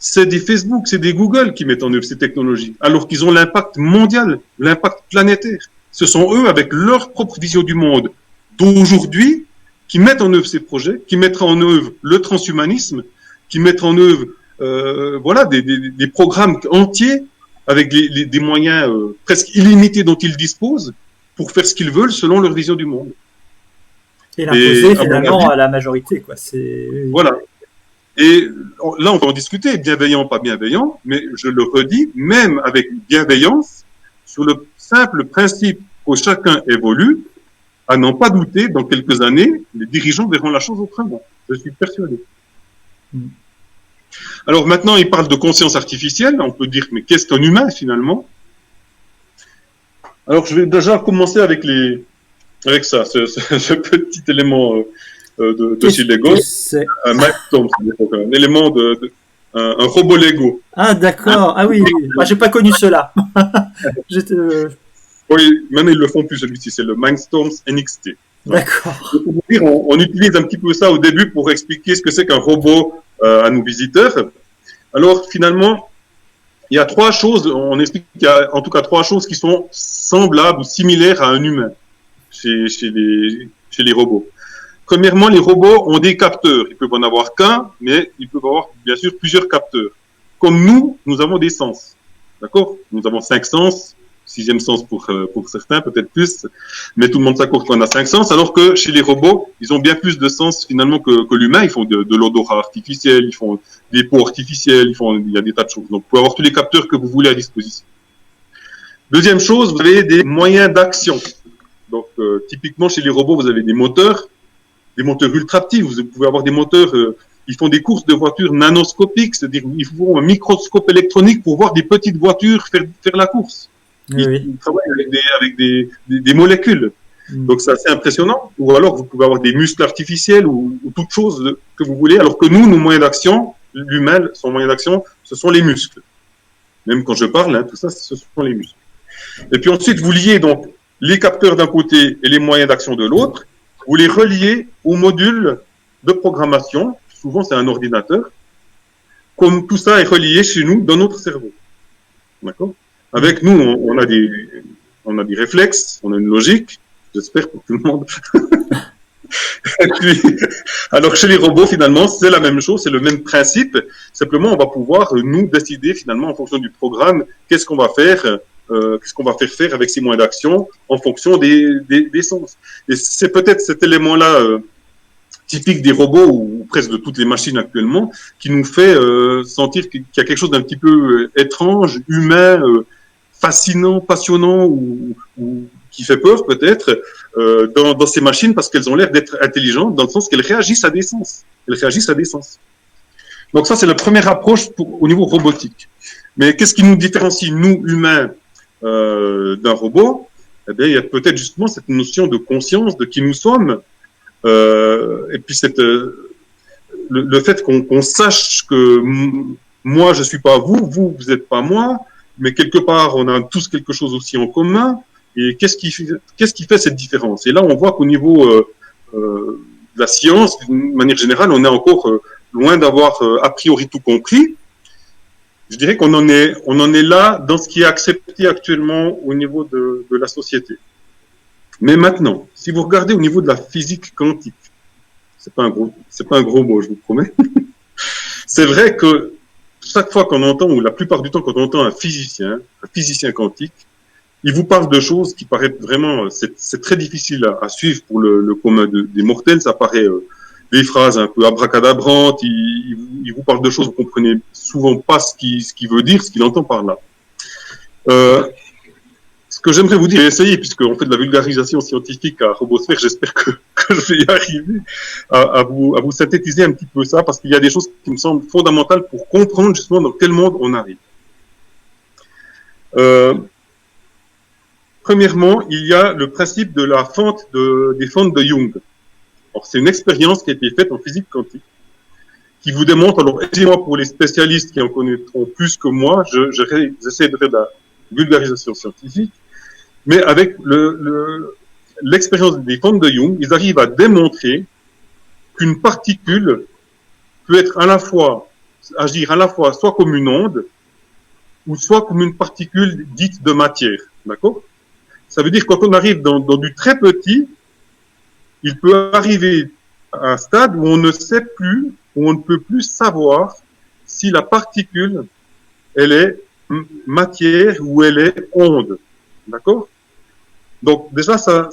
C'est des Facebook, c'est des Google qui mettent en œuvre ces technologies, alors qu'ils ont l'impact mondial, l'impact planétaire. Ce sont eux, avec leur propre vision du monde d'aujourd'hui, qui mettent en œuvre ces projets, qui mettent en œuvre le transhumanisme, qui mettent en œuvre des programmes entiers avec des moyens presque illimités dont ils disposent pour faire ce qu'ils veulent selon leur vision du monde. Et l'imposer finalement à la majorité, quoi. Voilà. Et là, on va en discuter, bienveillant, pas bienveillant, mais je le redis, même avec bienveillance, sur le simple principe que chacun évolue, à n'en pas douter, dans quelques années, les dirigeants verront la chose autrement. Je suis persuadé. Alors maintenant, il parle de conscience artificielle. On peut dire, mais qu'est-ce qu'un humain finalement? Alors, je vais déjà commencer avec ça, ce petit élément de chez Lego. Un milestone, un élément un robot Lego. Ah, d'accord. Ah oui. Moi, j'ai pas connu cela. Oui, même ils le font plus celui-ci. C'est le Mindstorms NXT. D'accord. On utilise un petit peu ça au début pour expliquer ce que c'est qu'un robot à nos visiteurs. Alors, finalement, il y a trois choses. On explique qu'il y a en tout cas trois choses qui sont semblables ou similaires à un humain chez les robots. Premièrement, les robots ont des capteurs. Ils peuvent en avoir qu'un, mais ils peuvent avoir, bien sûr, plusieurs capteurs. Comme nous avons des sens. D'accord? Nous avons 5 sens, 6e sens pour certains, peut-être plus, mais tout le monde s'accorde qu'on a 5 sens, alors que chez les robots, ils ont bien plus de sens, finalement, que l'humain. Ils font de l'odorat artificiel, ils font des peaux artificielles, il y a des tas de choses. Donc, vous pouvez avoir tous les capteurs que vous voulez à disposition. Deuxième chose, vous avez des moyens d'action. Donc, typiquement, chez les robots, vous avez des moteurs ultra petits. Vous pouvez avoir des moteurs ils font des courses de voitures nanoscopiques, c'est-à-dire ils font un microscope électronique pour voir des petites voitures faire la course. Ils travaillent avec des molécules. Donc c'est assez impressionnant. Ou alors vous pouvez avoir des muscles artificiels ou toute chose que vous voulez, alors que nous, nos moyens d'action, l'humain, son moyen d'action, ce sont les muscles. Même quand je parle, hein, tout ça, ce sont les muscles. Et puis ensuite, vous liez donc les capteurs d'un côté et les moyens d'action de l'autre, vous les reliez au module de programmation, souvent c'est un ordinateur, comme tout ça est relié chez nous dans notre cerveau. D'accord ? Avec nous, on a des réflexes, on a une logique, j'espère pour tout le monde. Et puis, alors chez les robots, finalement, c'est la même chose, c'est le même principe. Simplement, on va pouvoir, nous, décider finalement en fonction du programme, qu'est-ce qu'on va faire faire avec ces moyens d'action en fonction des sens. Et c'est peut-être cet élément-là typique des robots ou presque de toutes les machines actuellement qui nous fait sentir qu'il y a quelque chose d'un petit peu étrange, humain, fascinant, passionnant ou qui fait peur peut-être dans ces machines parce qu'elles ont l'air d'être intelligentes dans le sens qu'elles réagissent à des sens. Donc ça, c'est la première approche au niveau robotique. Mais qu'est-ce qui nous différencie, nous, humains, d'un robot? Eh bien, il y a peut-être justement cette notion de conscience de qui nous sommes et puis le fait qu'on sache que moi, je suis pas vous n'êtes pas moi, mais quelque part, on a tous quelque chose aussi en commun. Et qu'est-ce qui fait cette différence? Et là, on voit qu'au niveau de la science, d'une manière générale, on est encore loin d'avoir a priori tout compris. Je dirais qu'on en est là dans ce qui est accepté actuellement au niveau de la société. Mais maintenant, si vous regardez au niveau de la physique quantique, c'est pas un gros mot, je vous promets. C'est vrai que chaque fois qu'on entend, ou la plupart du temps quand on entend un physicien quantique, il vous parle de choses qui paraissent vraiment, c'est très difficile à suivre pour le commun des mortels. Ça paraît des phrases un peu abracadabrantes. Il vous parle de choses que vous comprenez souvent pas ce qu'il veut dire, ce qu'il entend par là. Ce que j'aimerais vous dire, et essayer, puisqu'on fait de la vulgarisation scientifique à Robosphère, j'espère que je vais y arriver à vous synthétiser un petit peu ça, parce qu'il y a des choses qui me semblent fondamentales pour comprendre justement dans quel monde on arrive. Premièrement, il y a le principe de la fente des fentes de Young. Alors, c'est une expérience qui a été faite en physique quantique, qui vous démontre, alors excusez-moi pour les spécialistes qui en connaîtront plus que moi, j'essaie de faire de la vulgarisation scientifique, mais avec l'expérience des fentes de Young, ils arrivent à démontrer qu'une particule peut être agir à la fois soit comme une onde, ou soit comme une particule dite de matière. D'accord? Ça veut dire que quand on arrive dans du très petit, il peut arriver à un stade où on ne sait plus, où on ne peut plus savoir si la particule, elle est matière ou elle est onde. D'accord? Donc déjà, ça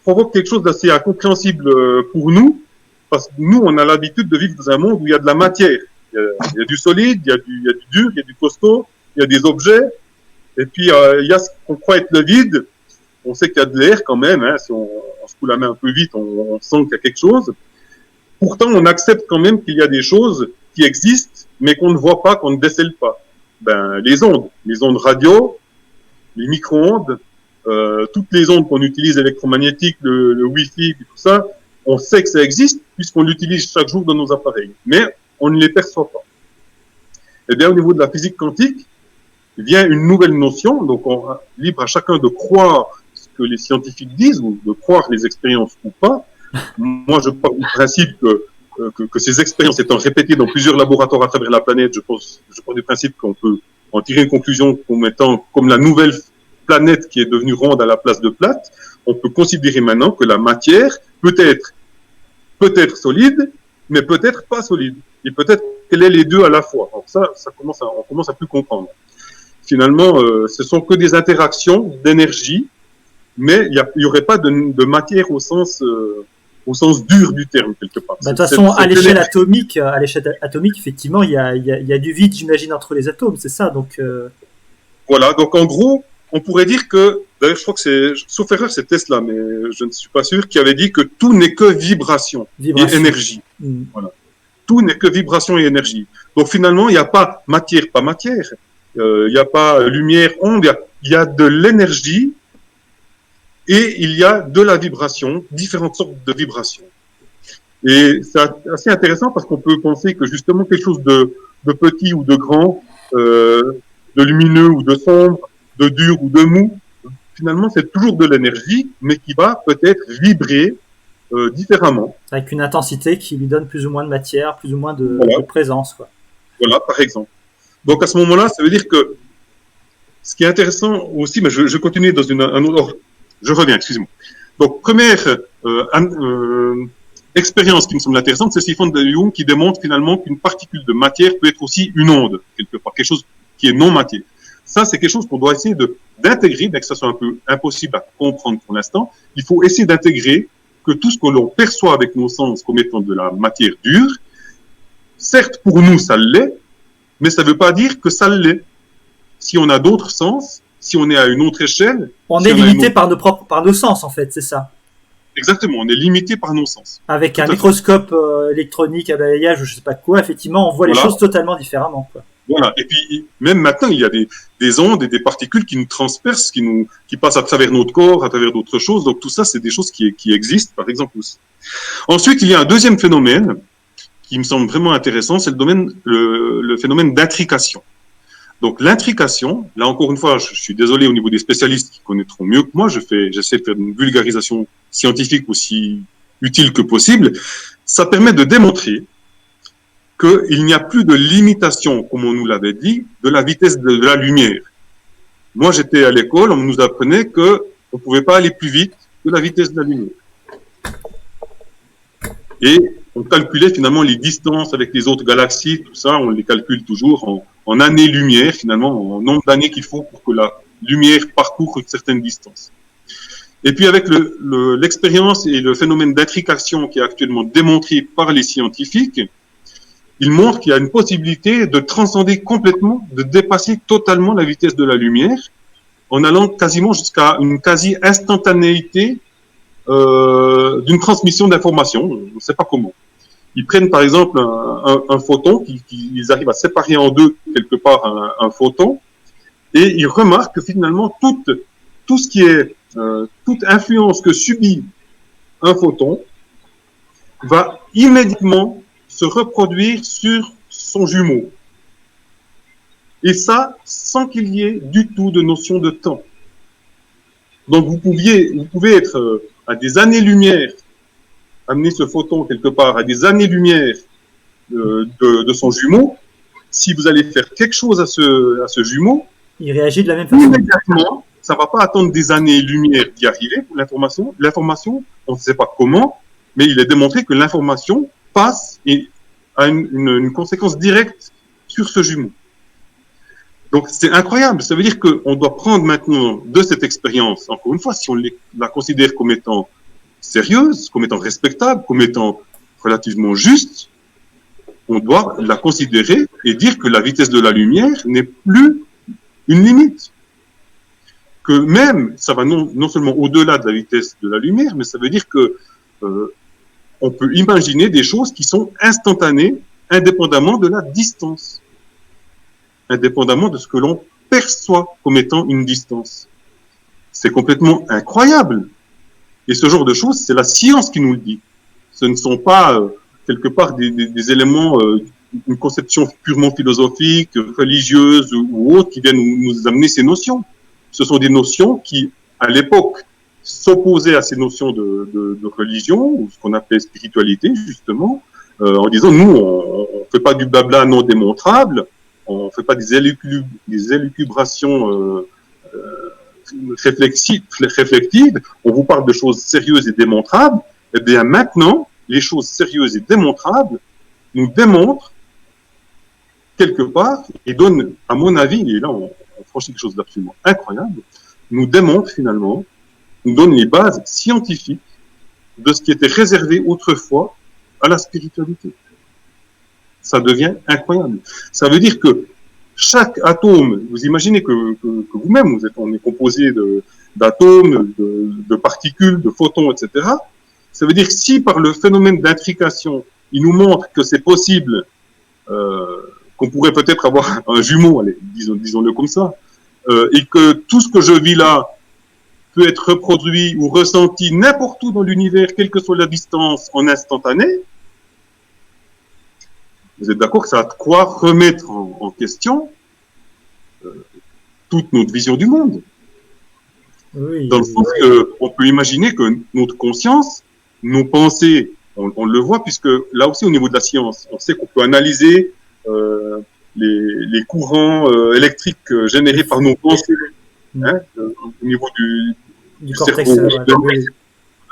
provoque quelque chose d'assez incompréhensible pour nous, parce que nous, on a l'habitude de vivre dans un monde où il y a de la matière. Il y a du solide, il y a du dur, il y a du costaud, il y a des objets, et puis il y a ce qu'on croit être le vide. On sait qu'il y a de l'air quand même, hein, si on se coule la main un peu vite, on sent qu'il y a quelque chose. Pourtant, on accepte quand même qu'il y a des choses qui existent, mais qu'on ne voit pas, qu'on ne décèle pas. Les ondes radio, les micro-ondes, toutes les ondes qu'on utilise électromagnétiques, le Wi-Fi, tout ça, on sait que ça existe puisqu'on l'utilise chaque jour dans nos appareils, mais on ne les perçoit pas. Eh bien, au niveau de la physique quantique, vient une nouvelle notion, donc libre à chacun de croire ce que les scientifiques disent ou de croire les expériences ou pas. Moi, je pars du principe que ces expériences étant répétées dans plusieurs laboratoires à travers la planète, je pars du principe qu'on peut en tirer une conclusion comme étant comme la nouvelle planète qui est devenue ronde à la place de plate. On peut considérer maintenant que la matière peut être solide, mais peut-être pas solide. Et peut-être qu'elle est les deux à la fois. Alors on commence à plus comprendre. Finalement, ce sont que des interactions d'énergie, mais il y aurait pas de matière au sens dur du terme quelque part. De toute façon, à l'échelle atomique, effectivement, il y a du vide, j'imagine, entre les atomes, c'est ça. Donc voilà. Donc en gros, on pourrait dire que, d'ailleurs, je crois que sauf erreur, c'est Tesla, mais je ne suis pas sûr, qui avait dit que tout n'est que vibration. Et énergie. Voilà. tout n'est que vibration et énergie. Donc finalement, il n'y a pas matière, pas matière. Il n'y a pas lumière, onde. Il y a de l'énergie et il y a de la vibration, différentes sortes de vibrations. Et c'est assez intéressant parce qu'on peut penser que justement quelque chose de petit ou de grand, de lumineux ou de sombre, de dur ou de mou, finalement c'est toujours de l'énergie, mais qui va peut-être vibrer différemment. Avec une intensité qui lui donne plus ou moins de matière, plus ou moins de présence, quoi. Voilà, par exemple. Donc à ce moment-là, ça veut dire que ce qui est intéressant aussi, mais je continue dans un autre ordre. Je reviens, excusez-moi. Donc première expérience qui me semble intéressante, c'est Stephen de Jung qui démontre finalement qu'une particule de matière peut être aussi une onde, quelque part, quelque chose qui est non matière. Ça, c'est quelque chose qu'on doit essayer d'intégrer, bien que ça soit un peu impossible à comprendre pour l'instant. Il faut essayer d'intégrer que tout ce que l'on perçoit avec nos sens comme étant de la matière dure, certes, pour nous, ça l'est, mais ça ne veut pas dire que ça l'est. Si on a d'autres sens, si on est à une autre échelle... On est limité par nos sens, en fait, c'est ça. Exactement, on est limité par nos sens. Avec un microscope électronique à balayage ou je sais pas quoi, effectivement, on voit les choses totalement différemment, quoi. Voilà. Et puis, même maintenant, il y a des ondes et des particules qui nous transpercent, qui passent à travers notre corps, à travers d'autres choses. Donc, tout ça, c'est des choses qui existent, par exemple, aussi. Ensuite, il y a un deuxième phénomène qui me semble vraiment intéressant, c'est le phénomène d'intrication. Donc, l'intrication, là, encore une fois, je suis désolé au niveau des spécialistes qui connaîtront mieux que moi, j'essaie de faire une vulgarisation scientifique aussi utile que possible. Ça permet de démontrer qu'il n'y a plus de limitation, comme on nous l'avait dit, de la vitesse de la lumière. Moi, j'étais à l'école, on nous apprenait qu'on ne pouvait pas aller plus vite que la vitesse de la lumière. Et on calculait finalement les distances avec les autres galaxies, tout ça, on les calcule toujours en années-lumière, finalement, en nombre d'années qu'il faut pour que la lumière parcourt une certaine distance. Et puis avec l'expérience et le phénomène d'intrication qui est actuellement démontré par les scientifiques, il montre qu'il y a une possibilité de transcender complètement, de dépasser totalement la vitesse de la lumière, en allant quasiment jusqu'à une quasi-instantanéité d'une transmission d'informations, on ne sait pas comment. Ils prennent par exemple un photon, ils arrivent à séparer en deux quelque part un photon, et ils remarquent que finalement tout ce qui est toute influence que subit un photon va immédiatement se reproduire sur son jumeau. Et ça, sans qu'il y ait du tout de notion de temps. Donc vous pouvez être à des années-lumière, amener ce photon quelque part à des années-lumière de son jumeau. Si vous allez faire quelque chose à ce jumeau, il réagit de la même façon. Immédiatement, ça ne va pas attendre des années-lumière d'y arriver pour l'information. L'information, on ne sait pas comment, mais il est démontré que l'information passe et a une conséquence directe sur ce jumeau. Donc c'est incroyable. Ça veut dire qu'on doit prendre maintenant de cette expérience, encore une fois, si on la considère comme étant sérieuse, comme étant respectable, comme étant relativement juste, on doit la considérer et dire que la vitesse de la lumière n'est plus une limite. Que même, ça va non seulement au-delà de la vitesse de la lumière, mais ça veut dire que on peut imaginer des choses qui sont instantanées, indépendamment de la distance, indépendamment de ce que l'on perçoit comme étant une distance. C'est complètement incroyable. Et ce genre de choses, c'est la science qui nous le dit. Ce ne sont pas quelque part des éléments, une conception purement philosophique, religieuse ou autre qui viennent nous amener ces notions. Ce sont des notions qui, à l'époque, s'opposaient à ces notions de religion, ou ce qu'on appelait spiritualité, justement, en disant, nous, on fait pas du blabla non démontrable, on fait pas des élucubrations réflexives, on vous parle de choses sérieuses et démontrables. Eh bien, maintenant, les choses sérieuses et démontrables nous démontrent quelque part et donnent, à mon avis, et là on franchit quelque chose d'absolument incroyable, nous démontrent finalement, nous donnent les bases scientifiques de ce qui était réservé autrefois à la spiritualité. Ça devient incroyable. Ça veut dire que chaque atome, vous imaginez que vous-même, on est composé d'atomes, de particules, de photons, etc. Ça veut dire que si par le phénomène d'intrication, il nous montre que c'est possible, qu'on pourrait peut-être avoir un jumeau, allez, disons-le comme ça, et que tout ce que je vis là peut être reproduit ou ressenti n'importe où dans l'univers, quelle que soit la distance, en instantané, vous êtes d'accord que ça a de quoi remettre en question toute notre vision du monde. Oui, dans le sens qu'on peut imaginer que notre conscience, nos pensées, on le voit, puisque là aussi au niveau de la science, on sait qu'on peut analyser les courants électriques générés par nos pensées, hein, au niveau du cortex cerveau.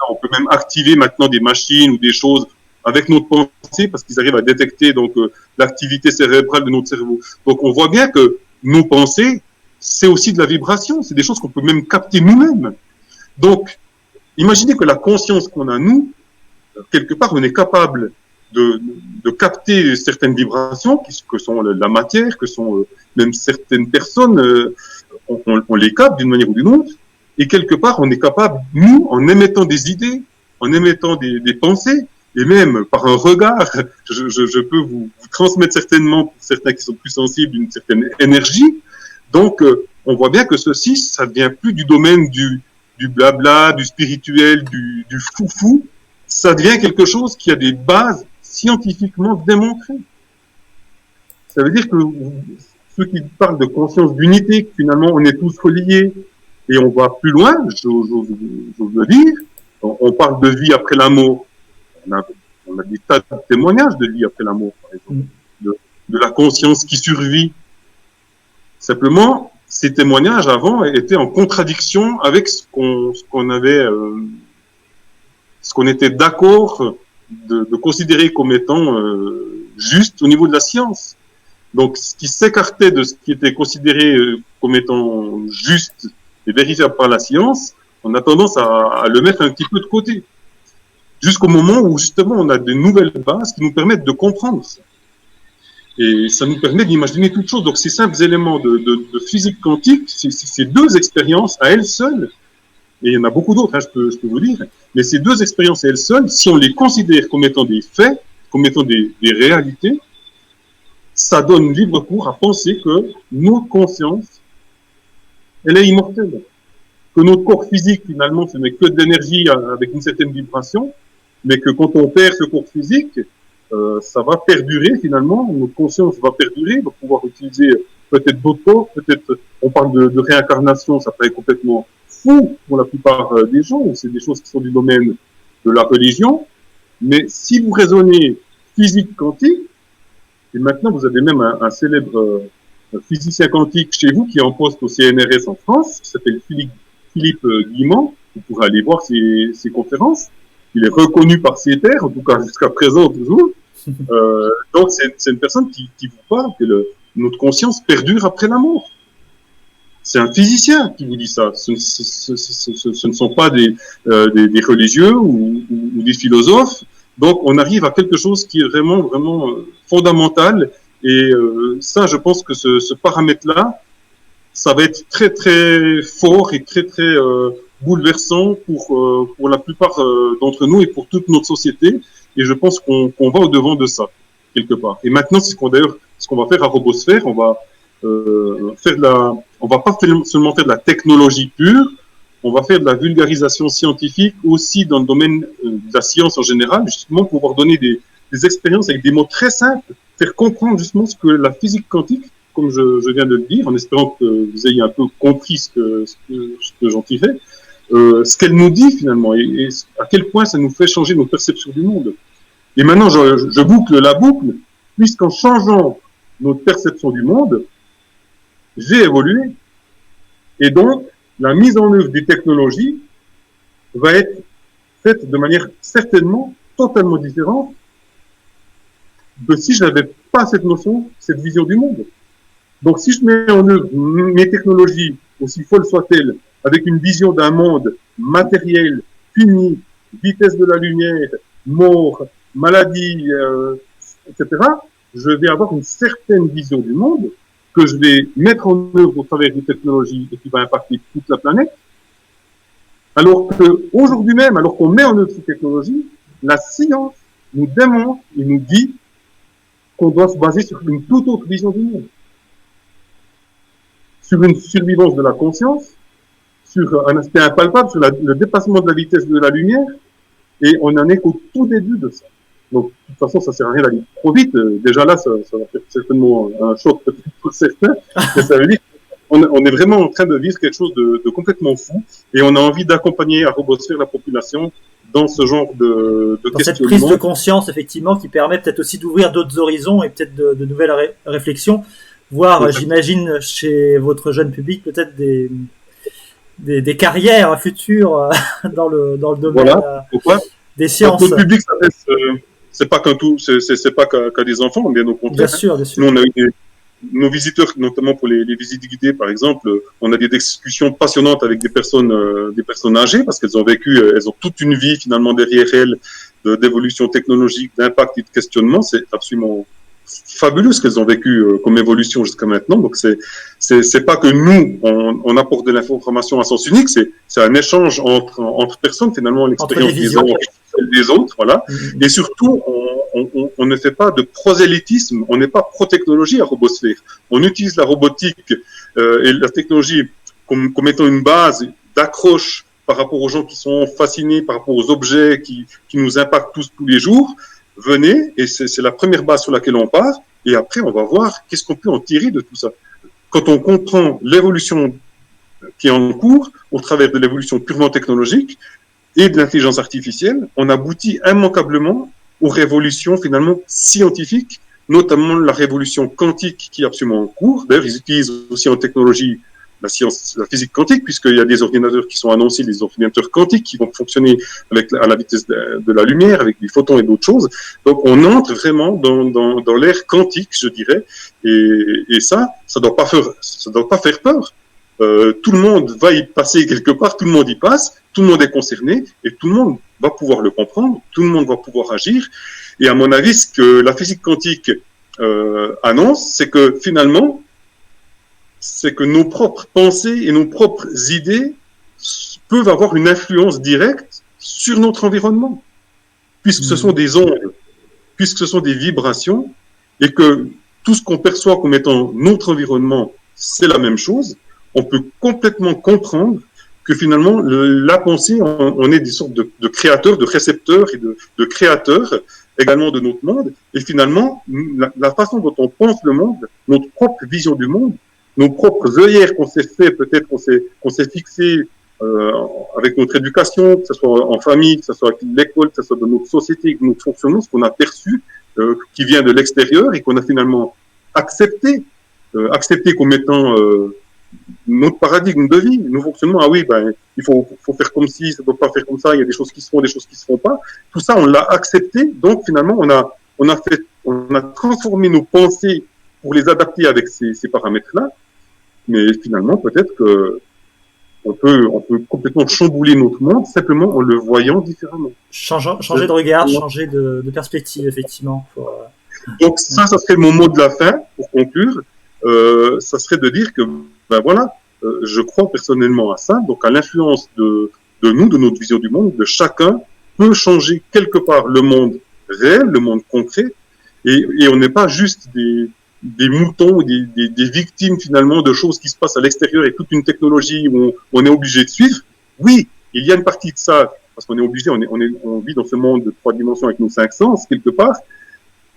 On peut même activer maintenant des machines ou des choses avec notre pensée, parce qu'ils arrivent à détecter donc l'activité cérébrale de notre cerveau. Donc on voit bien que nos pensées, c'est aussi de la vibration, c'est des choses qu'on peut même capter nous-mêmes. Donc, imaginez que la conscience qu'on a, nous, quelque part, on est capable de capter certaines vibrations, que sont la matière, que sont même certaines personnes, on les capte d'une manière ou d'une autre, et quelque part, on est capable, nous, en émettant des idées, en émettant des pensées, et même par un regard, je peux vous transmettre certainement, pour certains qui sont plus sensibles, une certaine énergie. Donc, on voit bien que ceci, ça ne vient plus du domaine du blabla, du spirituel, du foufou. Ça devient quelque chose qui a des bases scientifiquement démontrées. Ça veut dire que ceux qui parlent de conscience d'unité, que finalement on est tous reliés, et on va plus loin, j'ose le dire, on parle de vie après la mort. On a des tas de témoignages de vie après la mort, par exemple, de la conscience qui survit. Simplement, ces témoignages avant étaient en contradiction avec ce qu'on était d'accord de considérer comme étant juste au niveau de la science. Donc, ce qui s'écartait de ce qui était considéré comme étant juste et vérifiable par la science, on a tendance à le mettre un petit peu de côté. Jusqu'au moment où, justement, on a de nouvelles bases qui nous permettent de comprendre ça. Et ça nous permet d'imaginer toutes choses. Donc, ces simples éléments de physique quantique, ces deux expériences à elles seules, et il y en a beaucoup d'autres, hein, je peux vous dire, mais ces deux expériences à elles seules, si on les considère comme étant des faits, comme étant des réalités, ça donne libre cours à penser que notre conscience, elle est immortelle. Que notre corps physique, finalement, ce n'est que de l'énergie avec une certaine vibration, mais que quand on perd ce corps physique, ça va perdurer finalement, notre conscience va perdurer, va pouvoir utiliser peut-être d'autres corps, peut-être, on parle de réincarnation, ça paraît complètement fou pour la plupart des gens, c'est des choses qui sont du domaine de la religion, mais si vous raisonnez physique quantique, et maintenant vous avez même un célèbre physicien quantique chez vous qui est en poste au CNRS en France, qui s'appelle Philippe Guimand, vous pourrez aller voir ses conférences, il est reconnu par ses pairs, en tout cas jusqu'à présent toujours. Donc c'est une personne qui vous parle que notre conscience perdure après la mort. C'est un physicien qui vous dit ça. Ce ne sont pas des religieux ou des philosophes. Donc on arrive à quelque chose qui est vraiment fondamental. Et ça, je pense que ce paramètre-là, ça va être très très fort et très très bouleversant pour la plupart d'entre nous et pour toute notre société. Et je pense qu'on va au-devant de ça, quelque part. Et maintenant, c'est ce qu'on va faire à Robosphère. On va on va pas seulement faire de la technologie pure, on va faire de la vulgarisation scientifique aussi dans le domaine de la science en général, justement pour pouvoir donner des expériences avec des mots très simples, faire comprendre justement ce que la physique quantique, comme je viens de le dire, en espérant que vous ayez un peu compris ce que j'en tirais, ce qu'elle nous dit finalement et à quel point ça nous fait changer nos perceptions du monde. Et maintenant, je boucle la boucle, puisqu'en changeant notre perception du monde, j'ai évolué. Et donc, la mise en œuvre des technologies va être faite de manière certainement totalement différente de si je n'avais pas cette notion, cette vision du monde. Donc, si je mets en œuvre mes technologies, aussi folles soient-elles, avec une vision d'un monde matériel, fini, vitesse de la lumière, mort, maladie, etc., je vais avoir une certaine vision du monde que je vais mettre en œuvre au travers des technologies et qui va impacter toute la planète. Alors que aujourd'hui même, alors qu'on met en œuvre ces technologies, la science nous démontre, il nous dit qu'on doit se baser sur une toute autre vision du monde. Sur une survivance de la conscience, sur un aspect impalpable, sur le dépassement de la vitesse de la lumière, et on n'en est qu'au tout début de ça. Donc, de toute façon, ça sert à rien d'aller trop vite. Déjà là, ça va faire certainement un choc peut-être pour certains, mais ça veut dire qu'on est vraiment en train de vivre quelque chose de complètement fou, et on a envie d'accompagner à Robosphère la population dans ce genre de dans questionnement. cette prise de conscience, effectivement, qui permet peut-être aussi d'ouvrir d'autres horizons et peut-être de nouvelles réflexions, voire, j'imagine, chez votre jeune public, peut-être des carrières futures dans le domaine des sciences. Notre public, c'est pas qu'à des enfants, bien au contraire. Bien sûr, bien sûr. Nous, on a eu nos visiteurs, notamment pour les visites guidées, par exemple, on a des discussions passionnantes avec des personnes âgées, parce qu'elles ont elles ont toute une vie finalement derrière elles d'évolution technologique, d'impact et de questionnement. C'est absolument fabuleux ce qu'elles ont vécu comme évolution jusqu'à maintenant. Donc c'est pas que nous on apporte de l'information à sens unique, c'est un échange entre personnes, finalement l'expérience des uns et des autres, voilà. Et surtout on ne fait pas de prosélytisme, on n'est pas pro-technologie à Robosphère. On utilise la robotique et la technologie comme étant une base d'accroche par rapport aux gens qui sont fascinés par rapport aux objets qui nous impactent tous les jours. Venez, et c'est la première base sur laquelle on part, et après on va voir qu'est-ce qu'on peut en tirer de tout ça. Quand on comprend l'évolution qui est en cours, au travers de l'évolution purement technologique et de l'intelligence artificielle, on aboutit immanquablement aux révolutions finalement scientifiques, notamment la révolution quantique qui est absolument en cours. D'ailleurs, ils utilisent aussi en technologie la physique quantique, puisqu'il y a des ordinateurs qui sont annoncés, des ordinateurs quantiques qui vont fonctionner à la vitesse de la lumière, avec des photons et d'autres choses. Donc, on entre vraiment dans l'ère quantique, je dirais, et ça doit pas faire peur. Tout le monde va y passer quelque part, tout le monde y passe, tout le monde est concerné, et tout le monde va pouvoir le comprendre, tout le monde va pouvoir agir. Et à mon avis, ce que la physique quantique annonce, c'est que finalement, c'est que nos propres pensées et nos propres idées peuvent avoir une influence directe sur notre environnement, puisque ce sont des ondes, puisque ce sont des vibrations, et que tout ce qu'on perçoit comme étant notre environnement, c'est la même chose. On peut complètement comprendre que finalement, la pensée, on est des sortes de créateurs, de récepteurs et de créateurs également de notre monde, et finalement, la façon dont on pense le monde, notre propre vision du monde, nos propres œillères qu'on s'est fait, peut-être qu'on s'est fixé avec notre éducation, que ce soit en famille, que ce soit avec l'école, que ce soit dans notre société, notre fonctionnement, ce qu'on a perçu, qui vient de l'extérieur et qu'on a finalement accepté comme étant notre paradigme de vie, nos fonctionnements. Ah oui, il faut faire comme ci, ça ne doit pas faire comme ça, il y a des choses qui se font, des choses qui se font pas. Tout ça, on l'a accepté, donc finalement, on a transformé nos pensées pour les adapter avec ces paramètres-là, mais finalement, peut-être que on peut complètement chambouler notre monde simplement en le voyant différemment. Changer de regard, changer de perspective, effectivement. Donc ça serait mon mot de la fin, pour conclure. Ça serait de dire que, je crois personnellement à ça, donc à l'influence de nous, de notre vision du monde, de chacun, peut changer quelque part le monde réel, le monde concret, et on n'est pas juste des moutons, des victimes finalement de choses qui se passent à l'extérieur et toute une technologie où on est obligé de suivre. Oui, il y a une partie de ça, parce qu'on est obligé, on vit dans ce monde de 3 dimensions avec nos 5 sens, quelque part,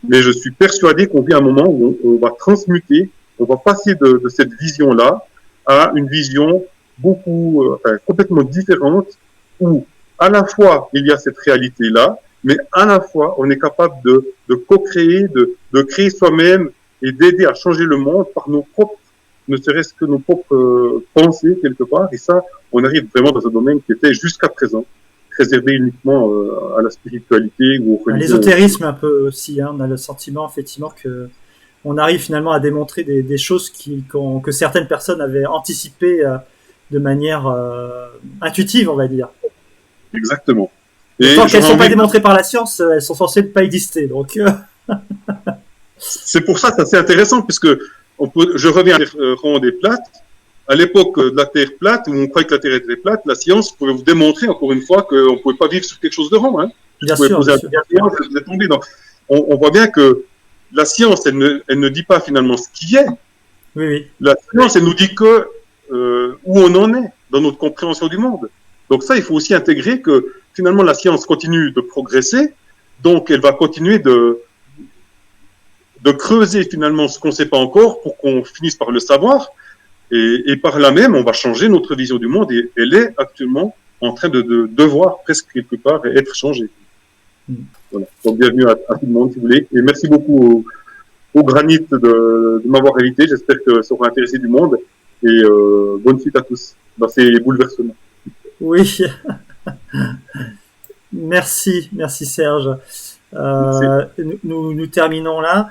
mais je suis persuadé qu'on vit un moment où on va transmuter, on va passer de cette vision-là à une vision complètement différente, où à la fois il y a cette réalité-là, mais à la fois on est capable de co-créer, de créer soi-même et d'aider à changer le monde par nos propres, ne serait-ce que nos propres pensées quelque part. Et ça, on arrive vraiment dans un domaine qui était jusqu'à présent réservé uniquement à la spiritualité ou au religion. L'ésotérisme un peu aussi, on a le sentiment effectivement que on arrive finalement à démontrer des choses que certaines personnes avaient anticipées de manière intuitive, on va dire. Exactement. Et tant qu'elles ne sont pas démontrées par la science, elles sont censées ne pas exister. Donc c'est pour ça que c'est assez intéressant, puisque je reviens à la Terre ronde et plate. À l'époque de la Terre plate, où on croyait que la Terre était plate, la science pouvait vous démontrer encore une fois qu'on ne pouvait pas vivre sur quelque chose de rond, Bien pouvez sûr, poser bien un sûr. bienveillance, vous êtes tombé. Donc, on voit bien que la science, elle ne dit pas finalement ce qui est. Oui, oui. La science, elle nous dit que où on en est dans notre compréhension du monde. Donc ça, il faut aussi intégrer que finalement la science continue de progresser, donc elle va continuer de creuser finalement ce qu'on ne sait pas encore pour qu'on finisse par le savoir, et par là même, on va changer notre vision du monde, et elle est actuellement en train de devoir presque quelque part être changée. Voilà. Donc bienvenue à tout le monde si vous voulez, et merci beaucoup au Granit de m'avoir invité. J'espère que ça aura intéressé du monde, et bonne suite à tous dans ces bouleversements. Oui. Merci Serge. Nous terminons là.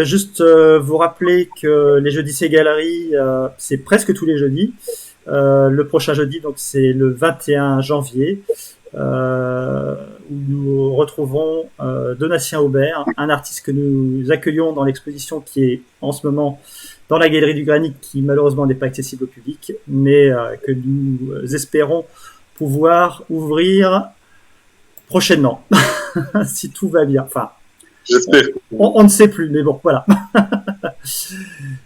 Juste vous rappeler que les jeudis c'est galeries, c'est presque tous les jeudis. Le prochain jeudi, donc c'est le 21 janvier, où nous retrouvons Donatien Aubert, un artiste que nous accueillons dans l'exposition qui est en ce moment dans la Galerie du Granit, qui malheureusement n'est pas accessible au public, mais que nous espérons pouvoir ouvrir prochainement, si tout va bien. Enfin, j'espère. On ne sait plus, mais bon, voilà.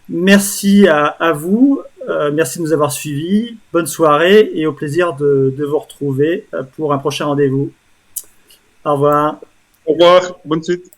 Merci à vous. Merci de nous avoir suivis. Bonne soirée et au plaisir de vous retrouver pour un prochain rendez-vous. Au revoir. Au revoir. Bonne suite.